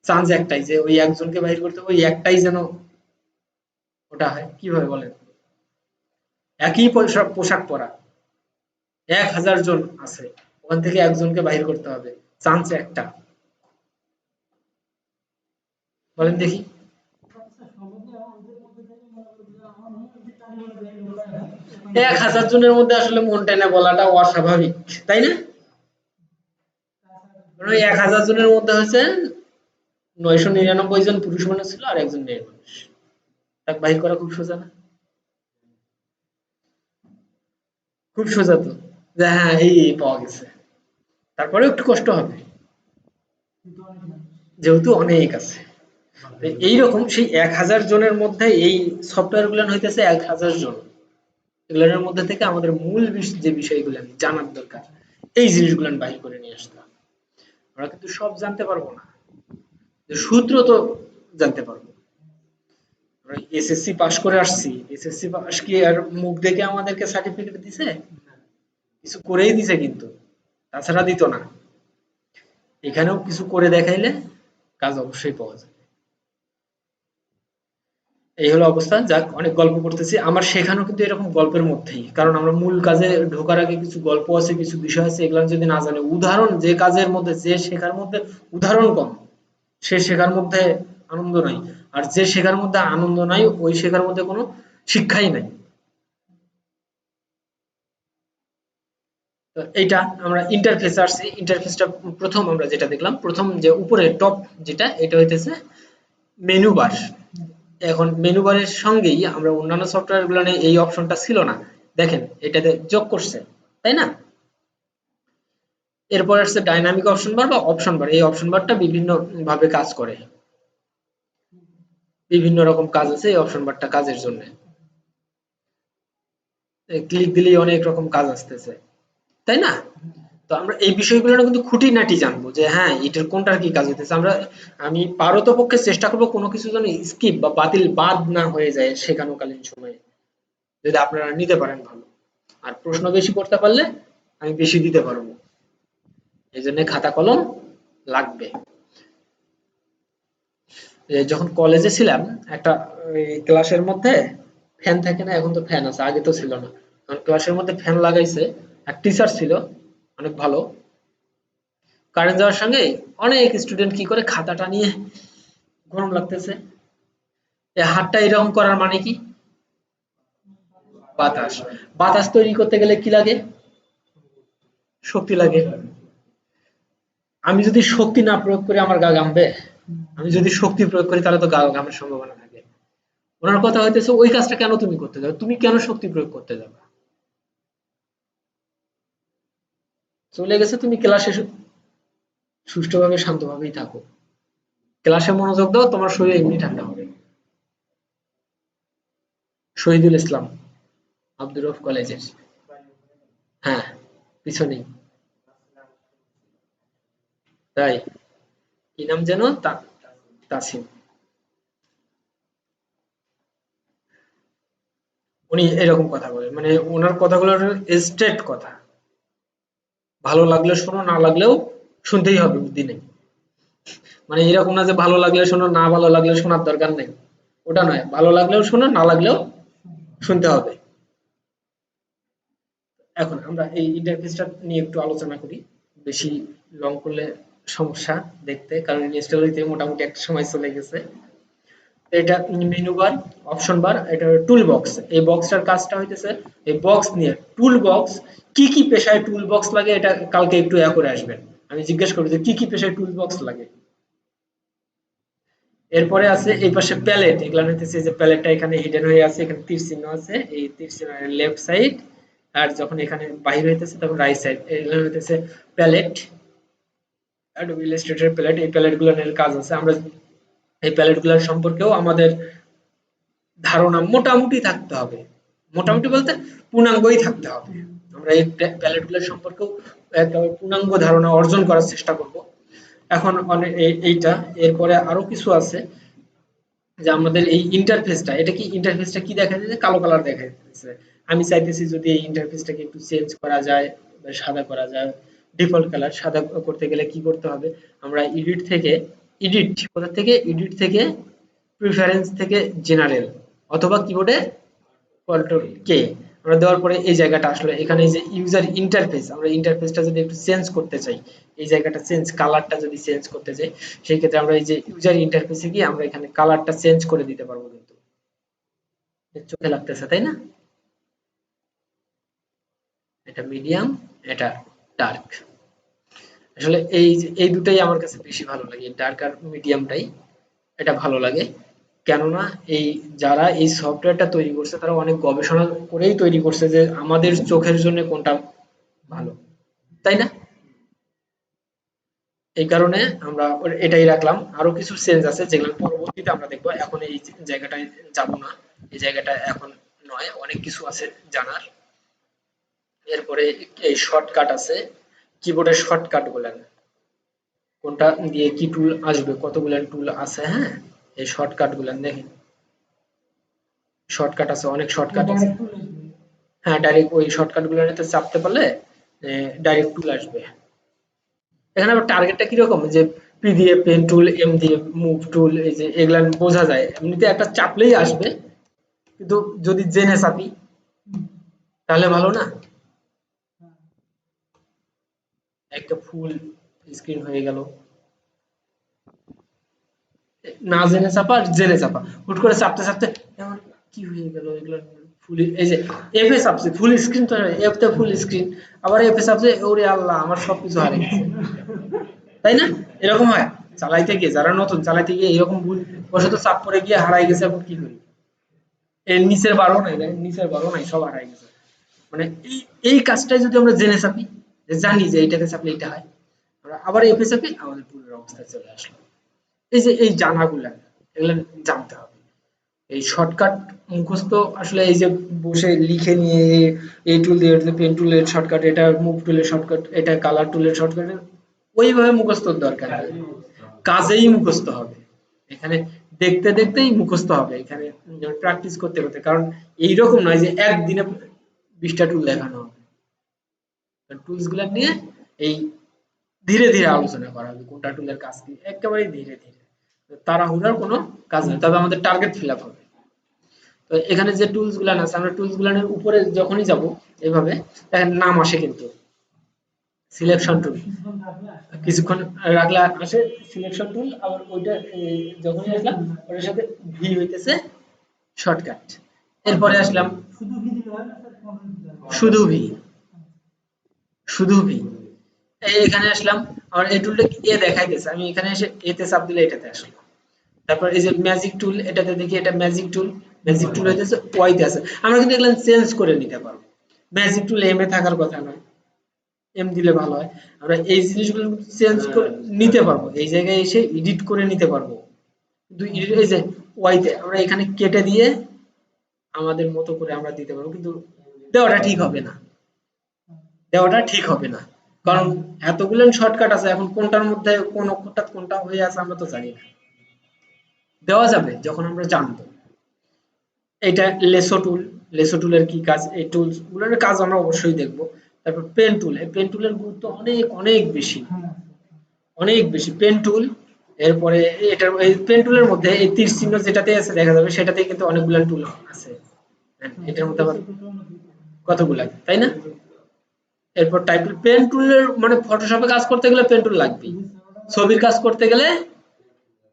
চান্স একটাই যে ওই একজনকে বাহির করতে হবে, ওই একটাই যেন ওটা হয়, কিভাবে বলেন? একই পোশাক পোশাক পরা 1000 জন আছে, ওখান থেকে একজনকে বাহির করতে হবে, চান্স একটা, বলেন দেখি। 1000 জনের মধ্যে আসলে মন টেনে বলাটা অস্বাভাবিক, তাই না? কারণ ওই 1000 জনের মধ্যে হচ্ছে 999 জন পুরুষ মানুষ ছিল আর একজন মেয়ে মানুষ, তাকে বাহির করা খুব সোজা না? খুব সোজা তো, যে হ্যাঁ এই পাওয়া গেছে, তারপরেও একটু কষ্ট হবে যেহেতু অনেক আছে। তো এইরকম সেই 1000 জনের মধ্যে এই সফটওয়্যার গুলো হইতেছে 1000 জন, এগুলোর মধ্যে থেকে আমাদের মূল যে বিষয়গুলো জানার দরকার, এই জিনিসগুলো বাহির করে নিয়ে আসতে হবে। আমরা কিন্তু সব জানতে পারবো না, যে সূত্র তো জানতে পারবো। আমরা এসএসসি পাস করে আসছি, এসএসসি পাস কি আর মুখ দেখে আমাদেরকে সার্টিফিকেট দিছে? কিছু করেই দিছে কিন্তু, তাছাড়া দিত না। এখানেও কিছু করে দেখাইলে কাজ অবশ্যই পাওয়া যায়। এই হলো অবস্থা। যাক, অনেক গল্প করতেছি, আমার শেখানো কিন্তু এরকম গল্পের মধ্যেই, কারণ আমরা মূল কাজে ঢোকার আগে কিছু গল্প আছে, কিছু বিষয় আছে, এগুলো যদি না জানি, উদাহরণ, যে কাজের মধ্যে, যে শেখার মধ্যে উদাহরণ কম, সে শেখার মধ্যে আনন্দ নাই, আর যে শেখার মধ্যে আনন্দ নাই ওই শেখার মধ্যে কোনো শিক্ষাই নাই। তো এইটা আমরা ইন্টারফেস আসছি, ইন্টারফেসটা প্রথম আমরা যেটা দেখলাম, প্রথম যে উপরে টপ যেটা, এটা হইতেছে মেনু বার। এখন মেনু বারের সঙ্গেই আমরা অন্যান্য সফটওয়্যার গুলো এই অপশনটা ছিল না, দেখেন এটাতে যোগ করছে, তাই না? এরপর আসছে ডাইনামিক অপশন বার বা অপশন বার। এই অপশন বারটা বিভিন্ন ভাবে কাজ করে, বিভিন্ন রকম কাজ আছে এই অপশন বারটা কাজের জন্য, ক্লিক দিলেই অনেক রকম কাজ আসতেছে, তাই না? তো আমরা এই বিষয়গুলো কিন্তু খুঁটিনাটি জানবো, যে হ্যাঁ এটার কোনটার কি কাজ হইতেছে। আমি পারতপক্ষে চেষ্টা করবো কোনো কিছু যেন স্কিপ বা বাতিল বাদ না হয়ে যায় শেখানোকালীন সময়ে, যদি আপনারা নিতে পারেন ভালো, আর প্রশ্ন বেশি করতে পারলে আমি বেশি দিতে পারবো, এই জন্য খাতা কলম লাগবে। যখন কলেজে ছিলাম, একটা ক্লাসের মধ্যে ফ্যান থাকে না, এখন তো ফ্যান আছে, আগে তো ছিল না, এখন ক্লাসের মধ্যে ফ্যান লাগাইছে, আর টিচার ছিল অনেক ভালো, কারেন্ট যাওয়ার সঙ্গে অনেক স্টুডেন্ট কি করে, খাতাটা নিয়ে গরম লাগতেছে, এই হাতটা এরকম করার মানে কি? বাতাস, বাতাস তৈরি করতে গেলে কি লাগে? শক্তি লাগে। আমি যদি শক্তি না প্রয়োগ করি আমার গা ঘামবে? আমি যদি শক্তি প্রয়োগ করি তাহলে তো গা ঘামার সম্ভাবনা থাকে। ওনার কথা হইতেছে ওই কাজটা কেন তুমি করতে যাবে, তুমি কেন শক্তি প্রয়োগ করতে যাবে? চলে গেছে, তুমি ক্লাসে সুষ্ঠুভাবে শান্তভাবেই থাকো, ক্লাসে মনোযোগ দাও, তোমার শরীর এমনি ঠান্ডা হবে। শহীদুল ইসলাম, আব্দুর রউফ কলেজের, হ্যাঁ, পিছনেই। তাই, কি নাম যেন? তাসিম। উনি এরকম কথা বলেন, মানে ওনার কথাগুলো স্ট্রেট কথা, ভালো লাগলে শোনো, না লাগলেও শুনতেই হবে, বুদ্ধি নেই। মানে এরকম না যে ভালো লাগলে শোনো, না ভালো লাগলে শোনার দরকার নেই, ওটা নয়, ভালো লাগলেও শোনো, না লাগলেও শুনতে হবে। এখন আমরা এই ইন্টারফেসটা নিয়ে একটু আলোচনা করি, বেশি লং করলে সমস্যা দেখতে, কারণ ইনস্টল হইতে মোটামুটি একটা সময় চলে গেছে। এটা মেনু বার, অপশন বার, এটা টুল বক্স। এই বক্সটার কাজটা হইতেছে এই বক্স নিয়ে টুল বক্স কি কি পেশায় টুল বক্স লাগে এটা কালকে একটু করে আসবেন, আমি জিজ্ঞেস করবো যে কি কি পেশায় টুল বক্স লাগে। এরপরে আছে এই পাশে প্যালেট, এগুলা হইতেছে যে প্যালেটটা এখানে হিডেন হয়ে আছে, এখানে তীর চিহ্ন আছে, এই তীর চিহ্নের লেফট সাইড, আর যখন এখানে বাইরে হইতেছে তখন রাইট সাইড, এগুলো হইতেছে প্যালেট, অ্যাডোবি ইলাস্ট্রেটর প্যালেট। এই প্যালেট গুলোর কাজ আছে, আমরা এই প্যালেট গুলোর সম্পর্কেও আমাদের ধারণা মোটামুটি থাকতে হবে, মোটামুটি বলতে পূর্ণাঙ্গই থাকতে হবে। আমরা এই প্যালেট গুলোর সম্পর্কেও একটা পূর্ণাঙ্গ ধারণা অর্জন করার চেষ্টা করব। এখন এইটা, এরপরে আরো কিছু আছে যে আমাদের এই ইন্টারফেসটা, এটা কি ইন্টারফেসটা কি দেখা যাচ্ছে, কালো কালার দেখা যাচ্ছে। আমি চাইতেছি যদি এই ইন্টারফেসটাকে একটু চেঞ্জ করা যায় বা সাদা করা যায়, ডিফল্ট কালার সাদা করতে গেলে কি করতে হবে, আমরা এডিট থেকে, এডিট কোথা থেকে, এডিট থেকে প্রিফারেন্স থেকে জেনারেল, অথবা কিবোর্ডে কন্ট্রোল কে আমরা দেওয়ার পরে এই জায়গাটা আসলে এখানে যে ইউজার ইন্টারফেস, আমরা ইন্টারফেসটা যদি একটু চেঞ্জ করতে চাই, এই জায়গাটা চেঞ্জ, কালারটা যদি চেঞ্জ করতে চাই, সেই ক্ষেত্রে আমরা এই যে ইউজার ইন্টারফেসে গিয়ে আমরা এখানে কালারটা চেঞ্জ করে দিতে পারবো। কিন্তু চোখে লাগতেছে তাই না, এটা মিডিয়াম, এটা ডার্ক। আসলে এই এই দুটাই আমার কাছে বেশি ভালো লাগে, ডার্ক আর মিডিয়ামটাই এটা ভালো লাগে। কেননা এই যারা এই সফটওয়্যারটা তৈরি করছে তারা অনেক গবেষণা করেই তৈরি করছে যে আমাদের চোখের জন্য কোনটা ভালো, তাই না? এই কারণে আমরা এটাই রাখলাম। আরো কিছু চেঞ্জ আছে যেগুলো পরবর্তীতে আমরা দেখবো, এখন এই জায়গাটায় যাব না, এই জায়গাটা এখন নয়, অনেক কিছু আছে জানার। এরপরে এই শর্টকাট আছে, কিবোর্ডের শর্টকাট গুলান, কোনটা দিয়ে কি টুল আসবে, কতগুলো টুল আছে, হ্যাঁ, এই শর্টকাট গুলান দেখেন, শর্টকাট আছে, অনেক শর্টকাট আছে। হ্যাঁ, ডাইরেক্ট ওই শর্টকাট গুলোতে চাপতে পারলে ডাইরেক্ট টুল আসবে। এখানে আবার টার্গেটটা কিরকম, যে পি দিয়ে পেন টুল, এম দিয়ে মুভ টুল, এই যে এগুলা বোঝা যায়, এমনিতে একটা চাপলেই আসবে, কিন্তু যদি জেনে চাপি তাহলে ভালো না, একটা ফুল স্ক্রিন হয়ে গেল। না জেনে চাপা আর জেনে চাপা, হুট করে চাপতে চাপতে এমন কি হয়ে গেল, এগুলো ফুল, এই যে এফ এ চাপছে ফুল স্ক্রিন, তো এফ তে ফুল স্ক্রিন, আবার এফ এ চাপছে, ওরে আল্লাহ আমার সবকিছু হারিয়ে গেছে, তাই না? এরকম হয় চালাইতে গিয়ে, যারা নতুন চালাইতে গিয়ে এরকম ভুল বশত চাপ পড়ে গিয়ে হারাই গেছে, এখন কি করি, এর নিচের বারও নাই, দেখেন নিচের বারও নাই, সব হারাই গেছে। মানে এই এই কাজটাই যদি আমরা জেনে চাপি, যে জানি যে এইটাতে চাপলে এটা হয়, আমরা আবার এফে চাপি, আমাদের ভুলের অবস্থায় চলে আসলো। এই যে এই জানাগুলা, এগুলা জানতে হবে। এই শর্টকাট মুখস্থ আসলে এই যে বসে লিখে নিয়ে এই টুল দিয়ে পেন টুলের শর্টকাট, এটা মুভ টুলের শর্টকাট, এটা কালার টুলের শর্টকাট, ওইভাবে মুখস্থর দরকার নেই, কাজেই মুখস্থ হবে। এখানে দেখতে দেখতেই মুখস্থ হবে, এখানে প্র্যাকটিস করতে করতে, কারণ এইরকম নয় যে একদিনে 20টা টুল দেখানো হবে। টুলস গুলা নিয়ে এই ধীরে ধীরে আলোচনা করা হবে, কোনটা টুলের কাজ কি, একেবারে ধীরে ধীরে, তাড়াহুড়ার কোনো কাজ নেই, তবে আমাদের টার্গেট ফিল আপ হবে। তো এখানে যে টুলস গুলান আছে, আমরা টুলস গুলানের উপরে যখনই যাব এইভাবে দেখেন নাম আসে, কিন্তু সিলেকশন টুল কিছুক্ষণ রাখলে আসে সিলেকশন টুল, আবার ওইটা যখনই আসলাম ওটার সাথে ভি হইতেছে শর্টকাট। এরপরে আসলাম শুধু ভি, শুধু ভি, এখানে আসলাম, আমার এই টুলটা এ দেখাইতেছে, আমি এখানে এসে এতে চাপ দিলে এটাতে আসলো। তারপর এই যে ম্যাজিক টুল, এটাতে দেখি এটা ম্যাজিক টুল, ম্যাজিক টুল হইতেছে ওয়াইতে আছে, আমরা কিন্তু এগুলো চেঞ্জ করে নিতে পারবো। ম্যাজিক টুল এম এ থাকার কথা নয়, এম দিলে ভালো হয়। আমরা এই জিনিসগুলো চেঞ্জ করে নিতে পারবো, এই জায়গায় এসে এডিট করে নিতে পারবো। কিন্তু এই যে ওয়াইতে আমরা এখানে কেটে দিয়ে আমাদের মতো করে আমরা দিতে পারবো, কিন্তু দেওয়াটা ঠিক হবে না, দেওয়াটা ঠিক হবে না, কারণ এতগুলো শর্টকাট আছে, এখন কোনটার মধ্যে কোন অক্ষরটা কোনটা হয়ে আছে আমরা তো জানি না। দেওয়া যাবে যখন আমরা জানবো। এটা লেসো টুল, লেসো টুলের কি কাজ, এই টুলস গুলোর কাজ আমরা অবশ্যই দেখব। তারপর পেন টুল, এই পেন টুলের গুরুত্ব অনেক অনেক বেশি, অনেক বেশি। পেন টুল এরপরে এটার এই পেন টুলের মধ্যে এই তীর চিহ্ন যেটাতে আছে দেখা যাবে সেটাতেই কিন্তু অনেকগুলো টুল আছে। হ্যাঁ, এটার মধ্যে আবার কতগুলা, তাই না? এরপর টাইপ পেন টুলের মানে ফটোশপে কাজ করতে গেলে পেন টুল লাগবেই, ছবির কাজ করতে গেলে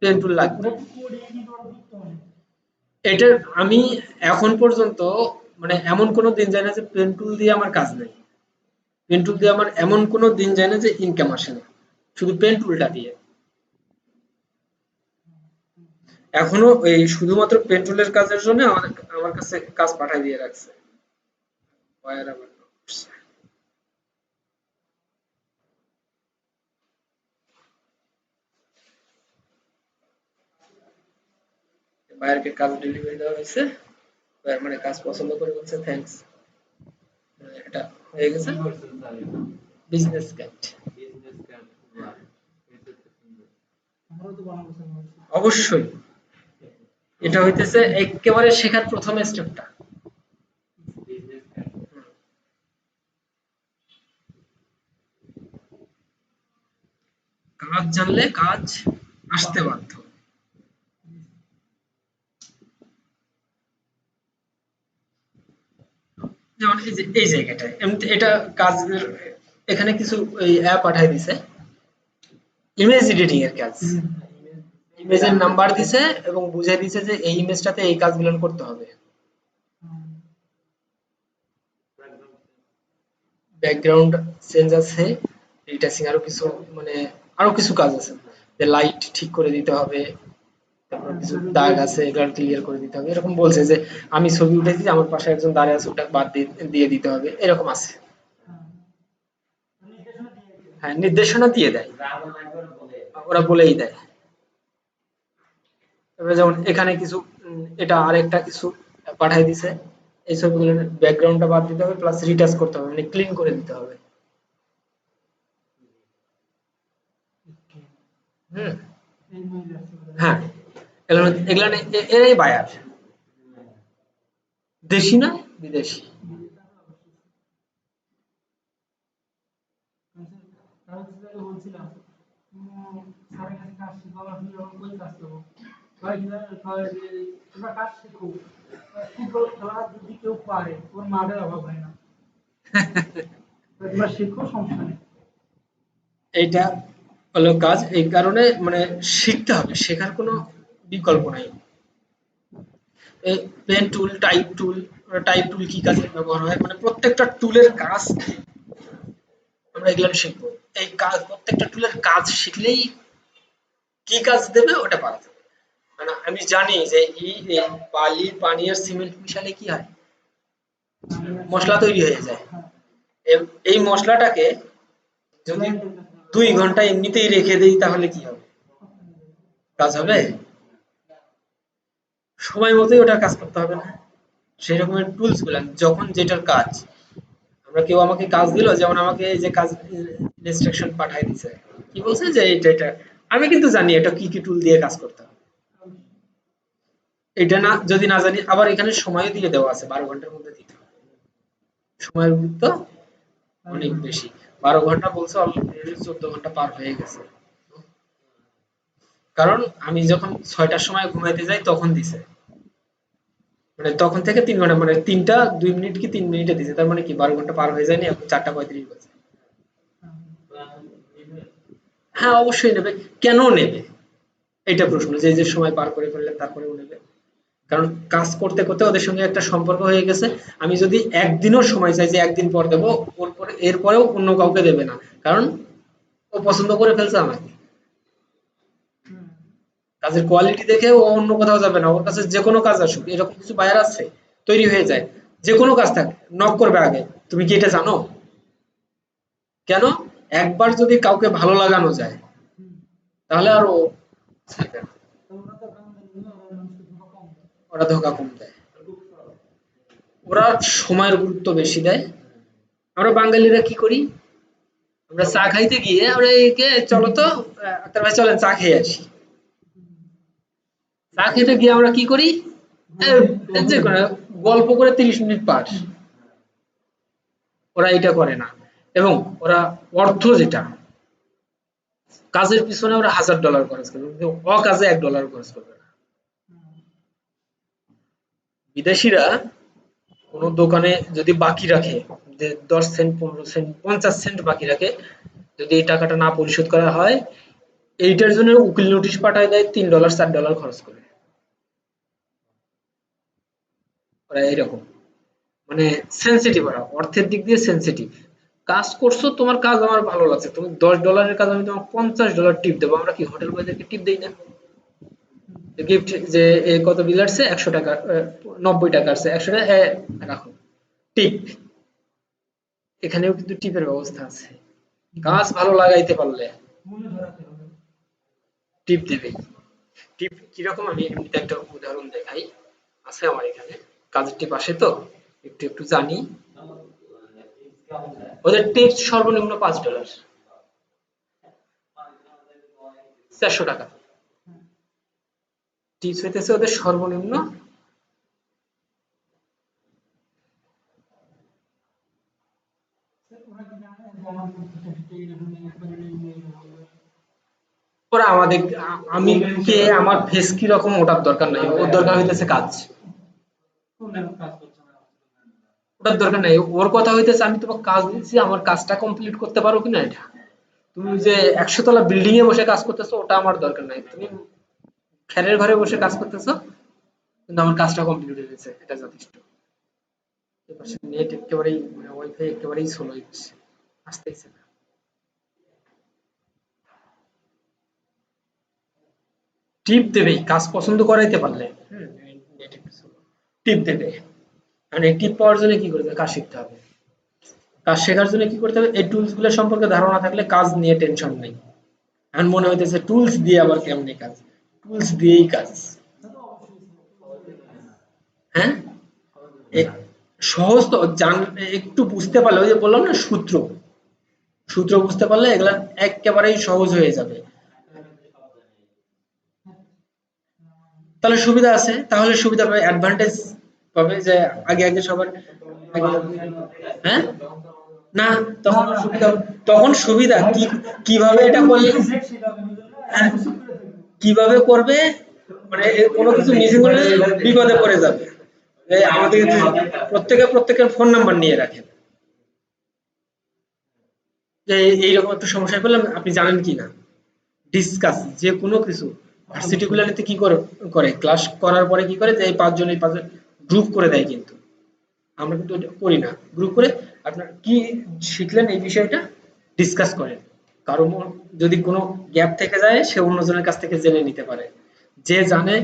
পেন টুল লাগবে। এটার আমি এখন পর্যন্ত মানে এমন কোনো দিন যায় না যে পেন টুল দিয়ে আমার কাজ নেই, পেন টুল দিয়ে আমার এমন কোনো দিন যায় না যে ইনকাম আসে না, শুধু পেন টুলটা দিয়ে। এখনো এই শুধুমাত্র পেন টুলের কাজের জন্য আমার আমার কাছে কাজ পাঠাই দিয়ে রাখছে। ওয়ার আবার করছে। বায়ারকে কাজ ডেলিভারি দেওয়া হয়েছে, বায়ার মানে কাজ পছন্দ করে বলছে থ্যাঙ্কস, এটা হয়ে গেছে বিজনেস গাইড। অবশ্যই এটা হইতেছে একেবারে শেখার প্রথম স্টেপটা। কাজ জানলে কাজ আসতে বাধ্য। যেমন এই যে এই জায়গাটায় এমনি এটা কাজের, এখানে কিছু এই অ্যাপ পাঠাই দিছে ইমেজ এডিটিং এর কাজ, ইমেজের নাম্বার দিছে এবং বুঝিয়ে দিছে যে এই ইমেজটাতে এই কাজগুলো করতে হবে। ব্যাকগ্রাউন্ড চেঞ্জ আছে, রিটাচিং আরো কিছু মানে আরো কিছু কাজ আছে, যে লাইট ঠিক করে দিতে হবে, তারপর কিছু দাগ আছে এগুলো ক্লিয়ার করে দিতে হবে, এরকম বলছে যে আমি ছবি উঠেছি আমার পাশে একজন দাঁড়িয়ে আছে ওটা বাদ দিয়ে দিতে হবে, এরকম আছে। হ্যাঁ, নির্দেশনা দিয়ে দেয়, ওরা বলেই দেয়। তারপরে যেমন এখানে কিছু এটা আরেকটা কিছু পাঠাই দিছে, এই ছবিগুলোর ব্যাকগ্রাউন্ডটা বাদ দিতে হবে প্লাস রিটাচ করতে হবে মানে ক্লিন করে দিতে হবে। হুম, হ্যাঁ, এগুলা এরাই বায়ার, দেশি না বিদেশি। এইটা হলো কাজ, এই কারণে মানে শিখতে হবে, শেখার কোনো বিকল্প নাই। এই পেন টুল, টাইপ টুল কি কাজে ব্যবহার হয় মানে প্রত্যেকটা টুলের কাজ কি আমরা এগুলো শিখবো। এই কাজ প্রত্যেকটা টুলের কাজ শিখলেই কি কাজ দেবে ওটা পারা যাবে। মানে আমি জানি যে এই বালি পানি আর সিমেন্ট মিশালে কি হয়, মশলা তৈরি হয়ে যায়। এই মশলাটাকে যদি 2 ঘন্টা এমনিতেই রেখে দেই তাহলে কি হবে, কাজ হবে? সময় মতোই ওটার কাজ করতে হবে না? সেই রকমের টুলস গুলা যখন যেটার কাজ, আমরা কেউ আমাকে কাজ দিল, যেমন আমাকে এই যে কাজ ইনস্ট্রাকশন পাঠাই দিছে, কি বলছে যে এটা আমি কিন্তু জানি এটা কি কি টুল দিয়ে কাজ করতে হবে। এটা না যদি না জানি, আবার এখানে সময়ও দিয়ে দেওয়া আছে 12 ঘন্টার মধ্যে দিতে হবে, সময়ের গুরুত্ব অনেক বেশি। 12 ঘন্টা বলছে, অলরেডি 14 ঘন্টা পার হয়ে গেছে। কারণ আমি যখন 6টার সময় ঘুমাইতে যাই তখন দিছে, মানে তখন থেকে 3 ঘন্টা মানে 3টা 2 মিনিট কি 3 মিনিটে দিছে, তার মানে কি 12 ঘন্টা পার হয়ে যায়নি, এখন 4টা 35 বাজে। হ্যাঁ, অবশ্যই নেবে। কেন নেবে এটা প্রশ্ন, যে যে সময় পার করে ফেললেন তারপরেও নেবে। কারণ কাজ করতে করতে ওদের সঙ্গে একটা সম্পর্ক হয়ে গেছে। আমি যদি একদিনও সময় চাই যে একদিন পর দেবো, ওর পরে এরপরেও অন্য কাউকে দেবে না, কারণ ও পছন্দ করে ফেলছে আমাকে। কাজের কোয়ালিটি দেখে ও অন্য কোথাও যাবে না, ওর কাছে যে কোনো কাজ আসুক, এরকম কিছু বায়ার আছে তৈরি হয়ে যায়, যে কোনো কাজ থাকে নক করবে আগে, তুমি কি এটা জানো? কেন? একবার যদি কাউকে ভালো লাগানো যায় তাহলে আর ও ছাড়বে না, ওরা ধোকা কম দেয়, ওরা সময়ের গুরুত্ব বেশি দেয়। আমরা বাঙালিরা কি করি, আমরা চা খাইতে গিয়ে আমরা একে চলো তো আক্তার ভাই চলেন চা খেয়ে আসি, চা খেতে গিয়ে আমরা কি করি, যে কোনো গল্প করে 30 মিনিট পার, ওরা এটা করে না। এবং ওরা অর্থ যেটা কাজের পিছনে ওরা $1000 খরচ করবে, কিন্তু অকাজে $1 খরচ করবে না। বিদেশিরা কোনো দোকানে যদি বাকি রাখে, যে 10 সেন্ট, 15 সেন্ট, 50 সেন্ট বাকি রাখে, যদি এই টাকাটা না পরিশোধ করা হয়, এইটার জন্য উকিল নোটিশ পাঠায় দেয়, $3 $4 খরচ করে। ওরা এইরকম, মানে সেনসিটিভ, ওরা অর্থের দিক দিয়ে সেনসিটিভ। কাজ করছো, তোমার কাজ আমার ভালো লাগছে, তুমি $10 কাজ, আমি তোমাকে $50 টিপ দেবো। আমরা কি হোটেল বয়দেরকে টিপ দেই না? গিফট, যে কত বিল আসছে, $100, 90 টাকা আসছে, 100 টাকা রাখো, টিপ। এখানেও কিন্তু টিপের ব্যবস্থা আছে। কাজ ভালো লাগাইতে পারলে টিপ দেবে। টিপ কিরকম, আমি এমনিতে একটা উদাহরণ দেখাই, আছে আমার এখানে। কাজের টিপ আসে তো, একটু একটু জানি। ওদের টিপ সর্বনিম্ন $5, $400। টিপস হইতেছে ওদের সর্বনিম্ন। ওরা আমাদের, আমি কে, আমার ফেস কি রকম ওটার দরকার নাই, ওর দরকার হইতেছে কাজ। ওটার দরকার নাই, ওর কথা হইতেছে আমি তোমাকে কাজ দিচ্ছি, আমার কাজটা কমপ্লিট করতে পারো কিনা এটা। তুমি যে 100 তলা বিল্ডিং এ বসে কাজ করতেছো, ওটা আমার দরকার নাই। তুমি খ্যারের ঘরে বসে কাজ করতেছো, কিন্তু আমার কাজটা কমপ্লিট হয়ে গেছে, এটা যথেষ্ট। এপাশে নেট একেবারেই, মানে ওয়াইফাই একেবারেই স্লো হচ্ছে, আসতেইছে না। টিপ দেবেই, কাজ পছন্দ করাইতে পারলে। হুম, নেট একটু slow। টিপ দেবে। মানে টিপ পাওয়ার জন্য কি করতে হবে? কাজ শিখতে হবে। কাজ শেখার জন্য কি করতে হবে? এই টুলস গুলো সম্পর্কে ধারণা থাকলে কাজ নিয়ে টেনশন নেই। এখন মনে হইতেছে টুলস দিয়ে আবার কেমনে কাজ? টুলস দিয়েই কাজ। হ্যাঁ, এ- সহজ তো, একটু বুঝতে পারলে, ওই যে বললাম না, সূত্র, সূত্র বুঝতে পারলে এগুলা একেবারেই সহজ হয়ে যাবে। তাহলে সুবিধা আছে, তাহলে সুবিধা পাবে, অ্যাডভান্টেজ পাবে যে আগে আগে সবার হ্যাঁ, না, তখন সুবিধা, তখন সুবিধা কি, কিভাবে এটা করলে, হ্যাঁ, কিভাবে করবে, মানে কোনো কিছু মিসিং হলে বিপদে পড়ে যাবে। আমাদের প্রত্যেকের ফোন নাম্বার নিয়ে রাখেন, যে এইরকম একটা সমস্যায় পড়লাম, আপনি জানেন কি না, ডিসকাস যে কোনো কিছু। ভার্সিটি গুলোতে কি করে, ক্লাস করার পরে কি করে, যে এই 5 জন গ্রুপ করে দেয়, কিন্তু আমরা কিন্তু ওটা করি না। গ্রুপ করে আপনার কি শিখলেন এই বিষয়টা ডিসকাস করেন। কারো যদি কোনো গ্যাপ থেকে যায়, সে অন্যজনের কাছ থেকে জেনে নিতে পারে। যে জানে,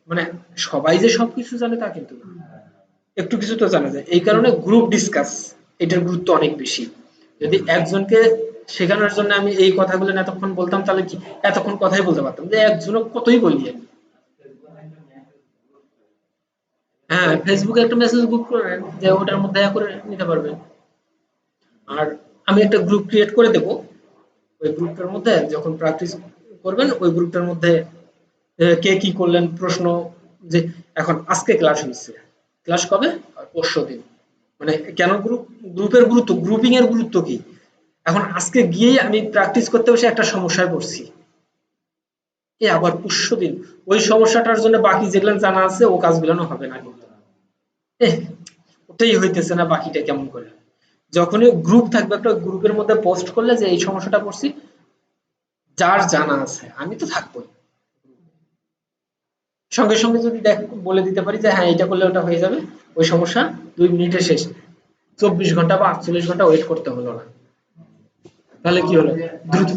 মানে সবাই যে সবকিছু জানে তা কিন্তু না, একটু কিছু তো জানা যায়। এই কারণে গ্রুপ ডিসকাস, এটার গুরুত্ব অনেক বেশি। যদি একজনকে শেখানোর জন্য আমি এই কথাগুলো এতক্ষণ বলতাম, তাহলে কি এতক্ষণ কথাই বলতে পারতাম, যে একজনক কতই বলি আমি। হ্যাঁ, ফেসবুকে একটা মেসেজ গ্রুপ করে, যে ওটার মধ্যে করে নিতে পারবে। আর আমি একটা গ্রুপ ক্রিয়েট করে দেব, ওই গ্রুপটার মধ্যে যখন প্র্যাকটিস করবেন, ওই গ্রুপটার মধ্যে কে কি করলেন প্রশ্ন, যে এখন আজকে ক্লাস হয়েছে, ক্লাস কবে, আর পরশুদিন। মানে কেন গ্রুপের গুরুত্ব, গ্রুপিং এর গুরুত্ব কি, এখন আজকে গিয়েই আমি প্র্যাকটিস করতে বসে একটা সমস্যায় পড়ছি, আবার পরশুদিন ওই সমস্যাটার জন্য বাকি যেগুলো জানা আছে ও কাজগুলো হবে না, কিন্তু এহ, ওটাই হইতেছে না, বাকিটা কেমন করে। যখনই গ্রুপ থাকবে, একটা গ্রুপের মধ্যে পোস্ট করলে যে এই সমস্যাটা পড়ছি, যার জানা আছে, আমি তো থাকবোই, সঙ্গে সঙ্গে যদি বলে দিতে পারি যে হ্যাঁ এটা করলে ওটা হয়ে যাবে, ওই সমস্যা 2 মিনিটে শেষ, 24 ঘন্টা বা 48 ঘন্টা ওয়েট করতে হলো না। তাহলে কি হলো, দ্রুত।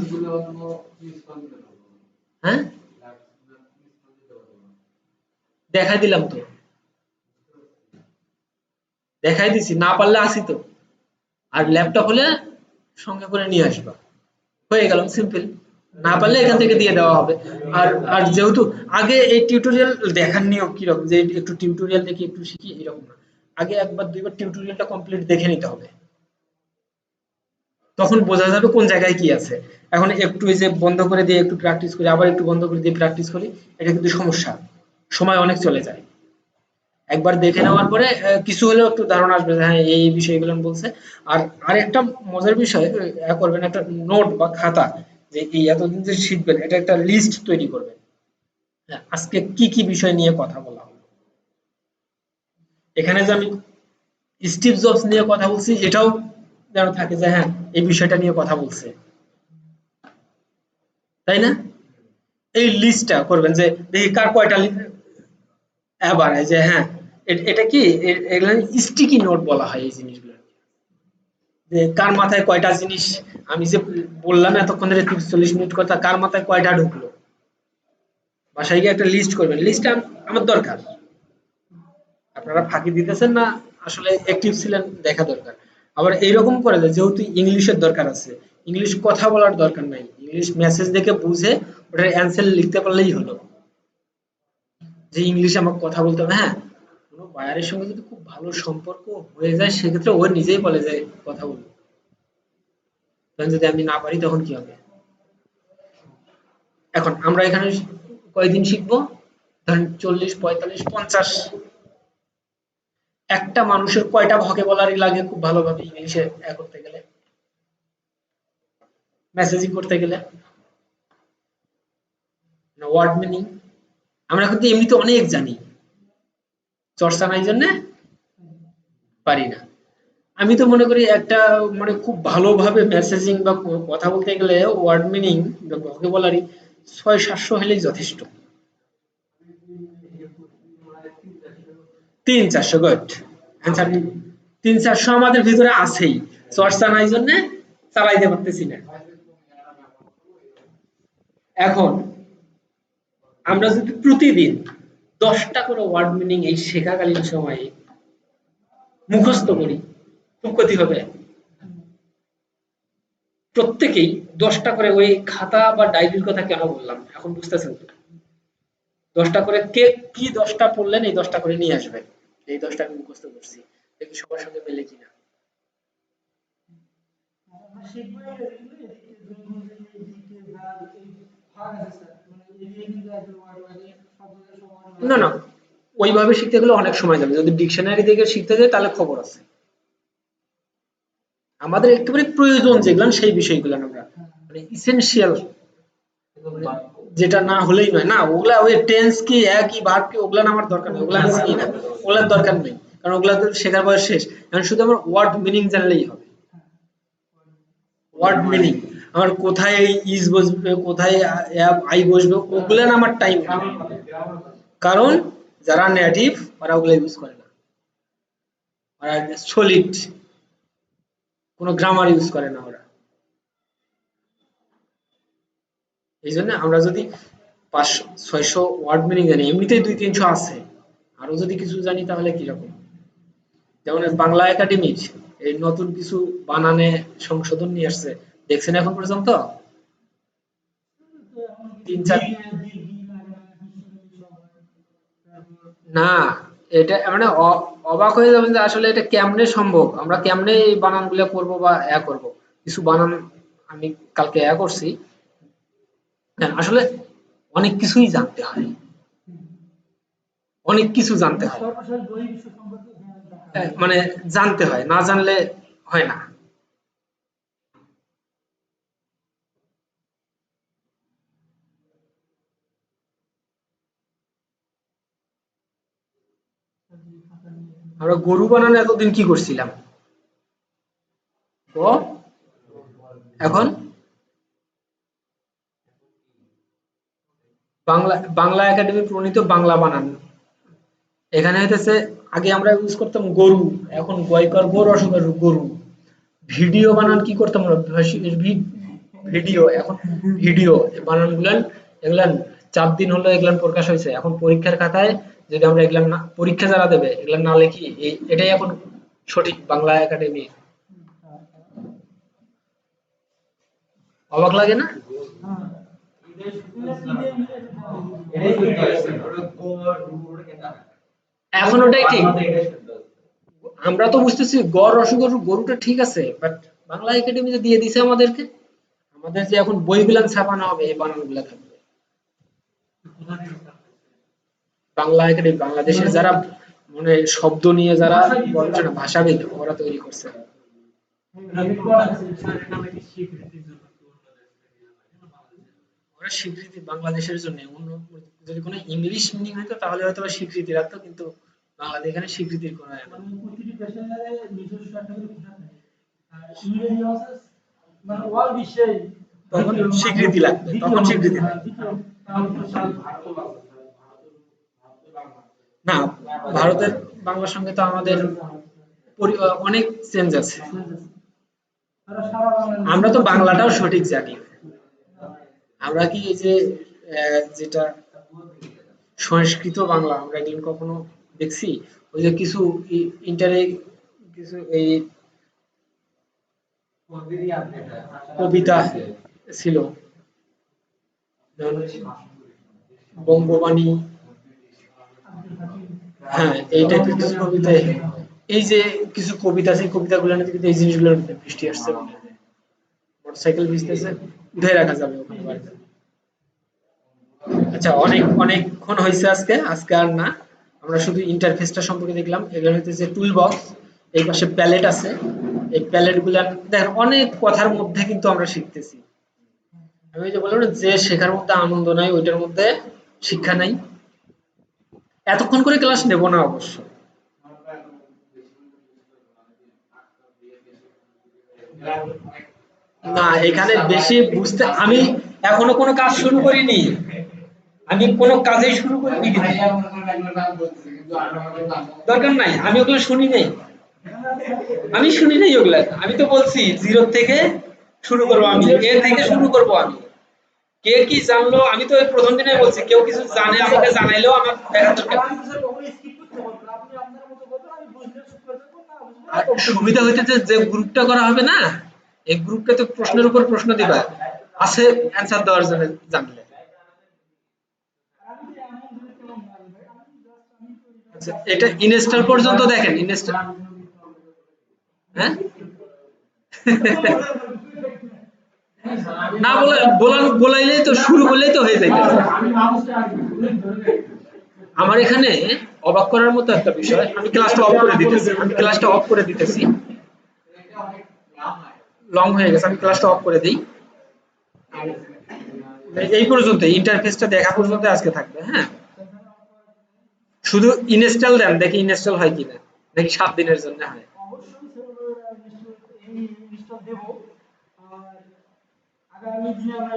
হ্যাঁ, দেখাই দিলাম তো, দেখাই দিছি, না পারলে আসি তো, আর ল্যাপটপ হলে সঙ্গে করে নিয়ে আসবা, হয়ে গেল, সিম্পল। না পারলে এখান থেকে দিয়ে দেওয়া হবে। আর আর যেহেতু আগে এই টিউটোরিয়াল দেখার নিয়ম কিরকম, যে একটু টিউটোরিয়াল দেখি একটু শিখি, এরকম না। আগে একবার দুইবার টিউটোরিয়ালটা কমপ্লিট দেখে নিতে হবে, তখন বোঝা যাবে কোন জায়গায় কি আছে। এখন একটু এই যে বন্ধ করে দিয়ে একটু প্র্যাকটিস করি, আবার একটু বন্ধ করে দিয়ে প্র্যাকটিস করি, এটা কিন্তু সমস্যা, সময় অনেক চলে যায়। একবার দেখে নেওয়ার পরে কিছু হলেও একটু ধারণা আসবে যে হ্যাঁ এই বিষয়গুলো বলছে। আর আরেকটা মজার বিষয়, করবেন একটা নোট বা খাতা, যে এই এতদিন যে শিখবেন এটা একটা লিস্ট তৈরি করবেন। হ্যাঁ, আজকে কি কি বিষয় নিয়ে কথা বলা হলো। এখানে যে আমি স্টিভ জবস নিয়ে কথা বলছি এটাও যেন থাকে যে হ্যাঁ এই বিষয়টা নিয়ে কথা বলছে, তাই না? এই লিস্টটা করবেন যে দেখি কার কয়টা বানায় যে হ্যাঁ এটা কি এগুলা স্টিকি নোট বলা হয় এই জিনিসগুলো, যে কার মাথায় কয়টা জিনিস আমি যে বললাম এতক্ষণ ধরে 30-40 মিনিট কথা, কার মাথায় কয়টা ঢুকলো। বাসায় গিয়ে একটা লিস্ট করবেন, লিস্টটা আমার দরকার। আপনারা ফাঁকি দিতেছেন না, আসলে অ্যাক্টিভ ছিলেন দেখা দরকার। আবার এইরকম করে যে যেহেতু ইংলিশের দরকার আছে, ইংলিশ কথা বলার দরকার নাই, ইংলিশ মেসেজ দেখে বুঝে ওটার অ্যান্সার লিখতে পারলেই হলো। যে ইংলিশে আমাকে কথা বলতে হবে, হ্যাঁ কোনো বায়ারের সঙ্গে যদি খুব ভালো সম্পর্ক হয়ে যায় সেক্ষেত্রে ও নিজেই বলে যে কথা বলবো। তখন যদি আমি না পারি তখন কি হবে? এখন আমরা এখানে কয়দিন শিখবো? ধরেন 40, 45, 50। একটা মানুষের কয়টা ভোকাবুলারি লাগে খুব ভালোভাবে ইংলিশে করতে গেলে, মেসেজিং করতে গেলে, ওয়ার্ড মিনিং। আমরা কিন্তু এমনিতে অনেক জানি, চর্চা নাই জন্য পারি না। আমি তো মনে করি একটা মানে খুব ভালোভাবে মেসেজিং বা কথা বলতে গেলে ওয়ার্ড মিনিং বা ভোকাবুলারি 600-700 হলেই যথেষ্ট। 300-400 গুড অ্যান্সার। 300-400 আমাদের ভিতরে আছেই, চর্চা নাই জন্য চালাইতে পারতেছি না। এখন আমরা যদি প্রতিদিন 10টা করে ওয়ার্ড মিনিং এই শেখাকালীন সময়ে মুখস্থ করি খুব ক্ষতি হবে। প্রত্যেকেই 10টা করে, ওই খাতা বা ডায়েরির কথা কেন বললাম এখন বুঝতেছেন তো? 10টা করে কে কি 10টা পড়লেন এই 10টা করে নিয়ে আসবেন। এই 10টা আমি মুখস্থ করছি, দেখি সবার সঙ্গে মেলে কিনা। না না, ওইভাবে শিখতে গেলে অনেক সময় যাবে। যদি ডিকশনারি থেকে শিখতে যাই তাহলে খবর আছে। আমাদের একেবারে প্রয়োজন যেগুলো সেই বিষয়গুলো আমরা মানে ইসেনশিয়াল, যেটা না হলেই নয় না, ওগুলা ওই টেন্স কি একই ভার্ব কি ওগুলা আমার দরকার নেই, ওগুলা আছে কি না ওগুলার দরকার নেই, কারণ ওগুলা তো শেখার বয়স শেষ। এখন শুধু আমার ওয়ার্ড মিনিং জানলেই হবে। ওয়ার্ড মিনিং আমার কোথায় ইজ বসবে, কোথায় আই বসবে, ওগুলা না আমার টাইম, কারণ যারা নেটিভ ওরা ওগুলা ইউজ করে না, ওরা সলিড কোনো গ্রামার ইউজ করে না ওরা। এই জন্য আমরা যদি 500-600 ওয়ার্ড মিনিং জানি, এমনিতেই 200-300 আছে, আরো যদি কিছু জানি তাহলে কিরকম। যেমন বাংলা একাডেমির এই নতুন কিছু বানানে সংশোধন নিয়ে আসছে, দেখছেন এখন পর্যন্ত? 3-4 না, এটা মানে অবাক হয়ে যাবেন যে আসলে এটা কেমনে সম্ভব, আমরা কেমনে এই বানানগুলো করব বা করব। কিছু বানান আমি কালকে করছি। হ্যাঁ, আসলে অনেক কিছুই জানতে হয়, অনেক কিছু জানতে হয়। মানে জানতে হয়, না জানলে হয় না। আমরা গরু বানানো এতদিন কি করছিলাম? গ, এখন বাংলা বাংলা একাডেমি প্রণীত বাংলা বানান। এখানে হইতেছে আগে আমরা ইউজ করতাম গরু, এখন গয়কর গো রসগর গরু। ভিডিও বানান কি করতাম আমরা? ভিডিও, এখন ভিডিও বানান গুলান এগুলান 4 দিন হলো এগুলান প্রকাশ হয়েছে। এখন পরীক্ষার খাতায় যদি আমরা এগুলান না, পরীক্ষা যারা দেবে এগুলান না লিখি, এটাই এখন সঠিক বাংলা একাডেমি। অবাক লাগে না? এখন ওটাই ঠিক। আমরা তো বুঝতেছি গড় রসগরু গরুটা ঠিক আছে, বাট বাংলা একাডেমি যে দিয়ে দিছে আমাদেরকে, আমাদের যে এখন বইগুলা ছাপানো হবে এই বানানগুলা থাকবে। বাংলা একাডেমি বাংলাদেশের যারা মানে শব্দ নিয়ে যারা গবেষণা ভাষাবিদ ওরা তৈরি করছে। ওরা স্বীকৃতি বাংলাদেশের জন্য অন্য, যদি কোনো ইংলিশ মিনিং হতো তাহলে হয়তো বা স্বীকৃতি রাখতো, কিন্তু বাংলাদেশ এখানে স্বীকৃতির কোনো ইয়ে নেই। মানে প্রতিটি দেশের নিজস্ব একটা করে ভাষা থাকে। আর ইংরেজি হচ্ছে মানে ওয়ার্ল্ড বিশ্বে তখন স্বীকৃতি লাগবে, তখন স্বীকৃতি লাগবে। না, ভারতের বাংলার সঙ্গে তো আমাদের অনেক চেঞ্জ আছে। আমরা তো বাংলাটাও সঠিক জানি। আমরা কি এই যে যেটা সংস্কৃত বাংলা, আমরা এগুলো কখনো দেখছি? ওই যে কিছু ইন্টারে কিছু এই কবিতা ছিল, যেমন বঙ্গবাণী, হ্যাঁ এই টাইপের কিছু কবিতায়, এই যে কিছু কবিতা আছে, এই কবিতাগুলো নিয়ে কিন্তু এই জিনিসগুলোর মধ্যে বৃষ্টি আসছে বলে, মোটরসাইকেল ভিজতেছে, উঠে রাখা যাবে ওখানে বাড়িতে। আচ্ছা, অনেকক্ষণ হয়েছে আজকে, আজকে আর না। আমরা শুধু ইন্টারফেসটা সম্পর্কে দেখলাম। এগুলো হচ্ছে টুল বক্স, এই পাশে প্যালেট আছে। এই প্যালেট গুলা দেখেন অনেক কথার মধ্যে কিন্তু আমরা শিখতেছি। আমি ওই যে বললাম না, যে শেখার মধ্যে আনন্দ নাই ওইটার মধ্যে শিক্ষা নাই। এতক্ষণ করে ক্লাস নেব না অবশ্য। না, এখানে বেশি বুঝতে, আমি এখনো কোনো কাজ শুরু করিনি। আমি কোনো কাজেই শুরু করিনি, কিন্তু দরকার নাই, আমি ওগুলো শুনি নাই। আমি শুনি নাই ওগুলা, আমি তো বলছি জিরো থেকে শুরু করবো, আমি এ থেকে শুরু করব। আমি কে কি জানলো, আমি তো ওই প্রথম দিনে বলছি, কেউ কিছু জানে আমাকে জানাইলেও আমার দেখার দরকার নেই। আর সুবিধা হইতেছে যে গ্রুপটা করা হবে না, এই গ্রুপটাতে প্রশ্নের উপর প্রশ্ন দিবা, আছে অ্যান্সার দেওয়ার জন্য জানলে। আচ্ছা, এটা ইনস্টল পর্যন্ত দেখেন, ইনস্টল, হ্যাঁ না বলাইলেই তো, শুরু করলেই তো হয়ে যাইতেছে। আমার এখানে অবাক করার মতো একটা বিষয়, আমি ক্লাসটা অফ করে দিতেছি, লং হয়ে গেছে, আমি ক্লাসটা অফ করে দিই। এই পর্যন্ত ইন্টারফেসটা দেখা পর্যন্ত আজকে থাকবে, হ্যাঁ। শুধু ইনস্টল দেন, দেখি ইনস্টল হয় কিনা, দেখি 7 দিনের জন্য হয়। অবশ্যই এই ইনস্টল দেব। আর আগামী দিনে আমরা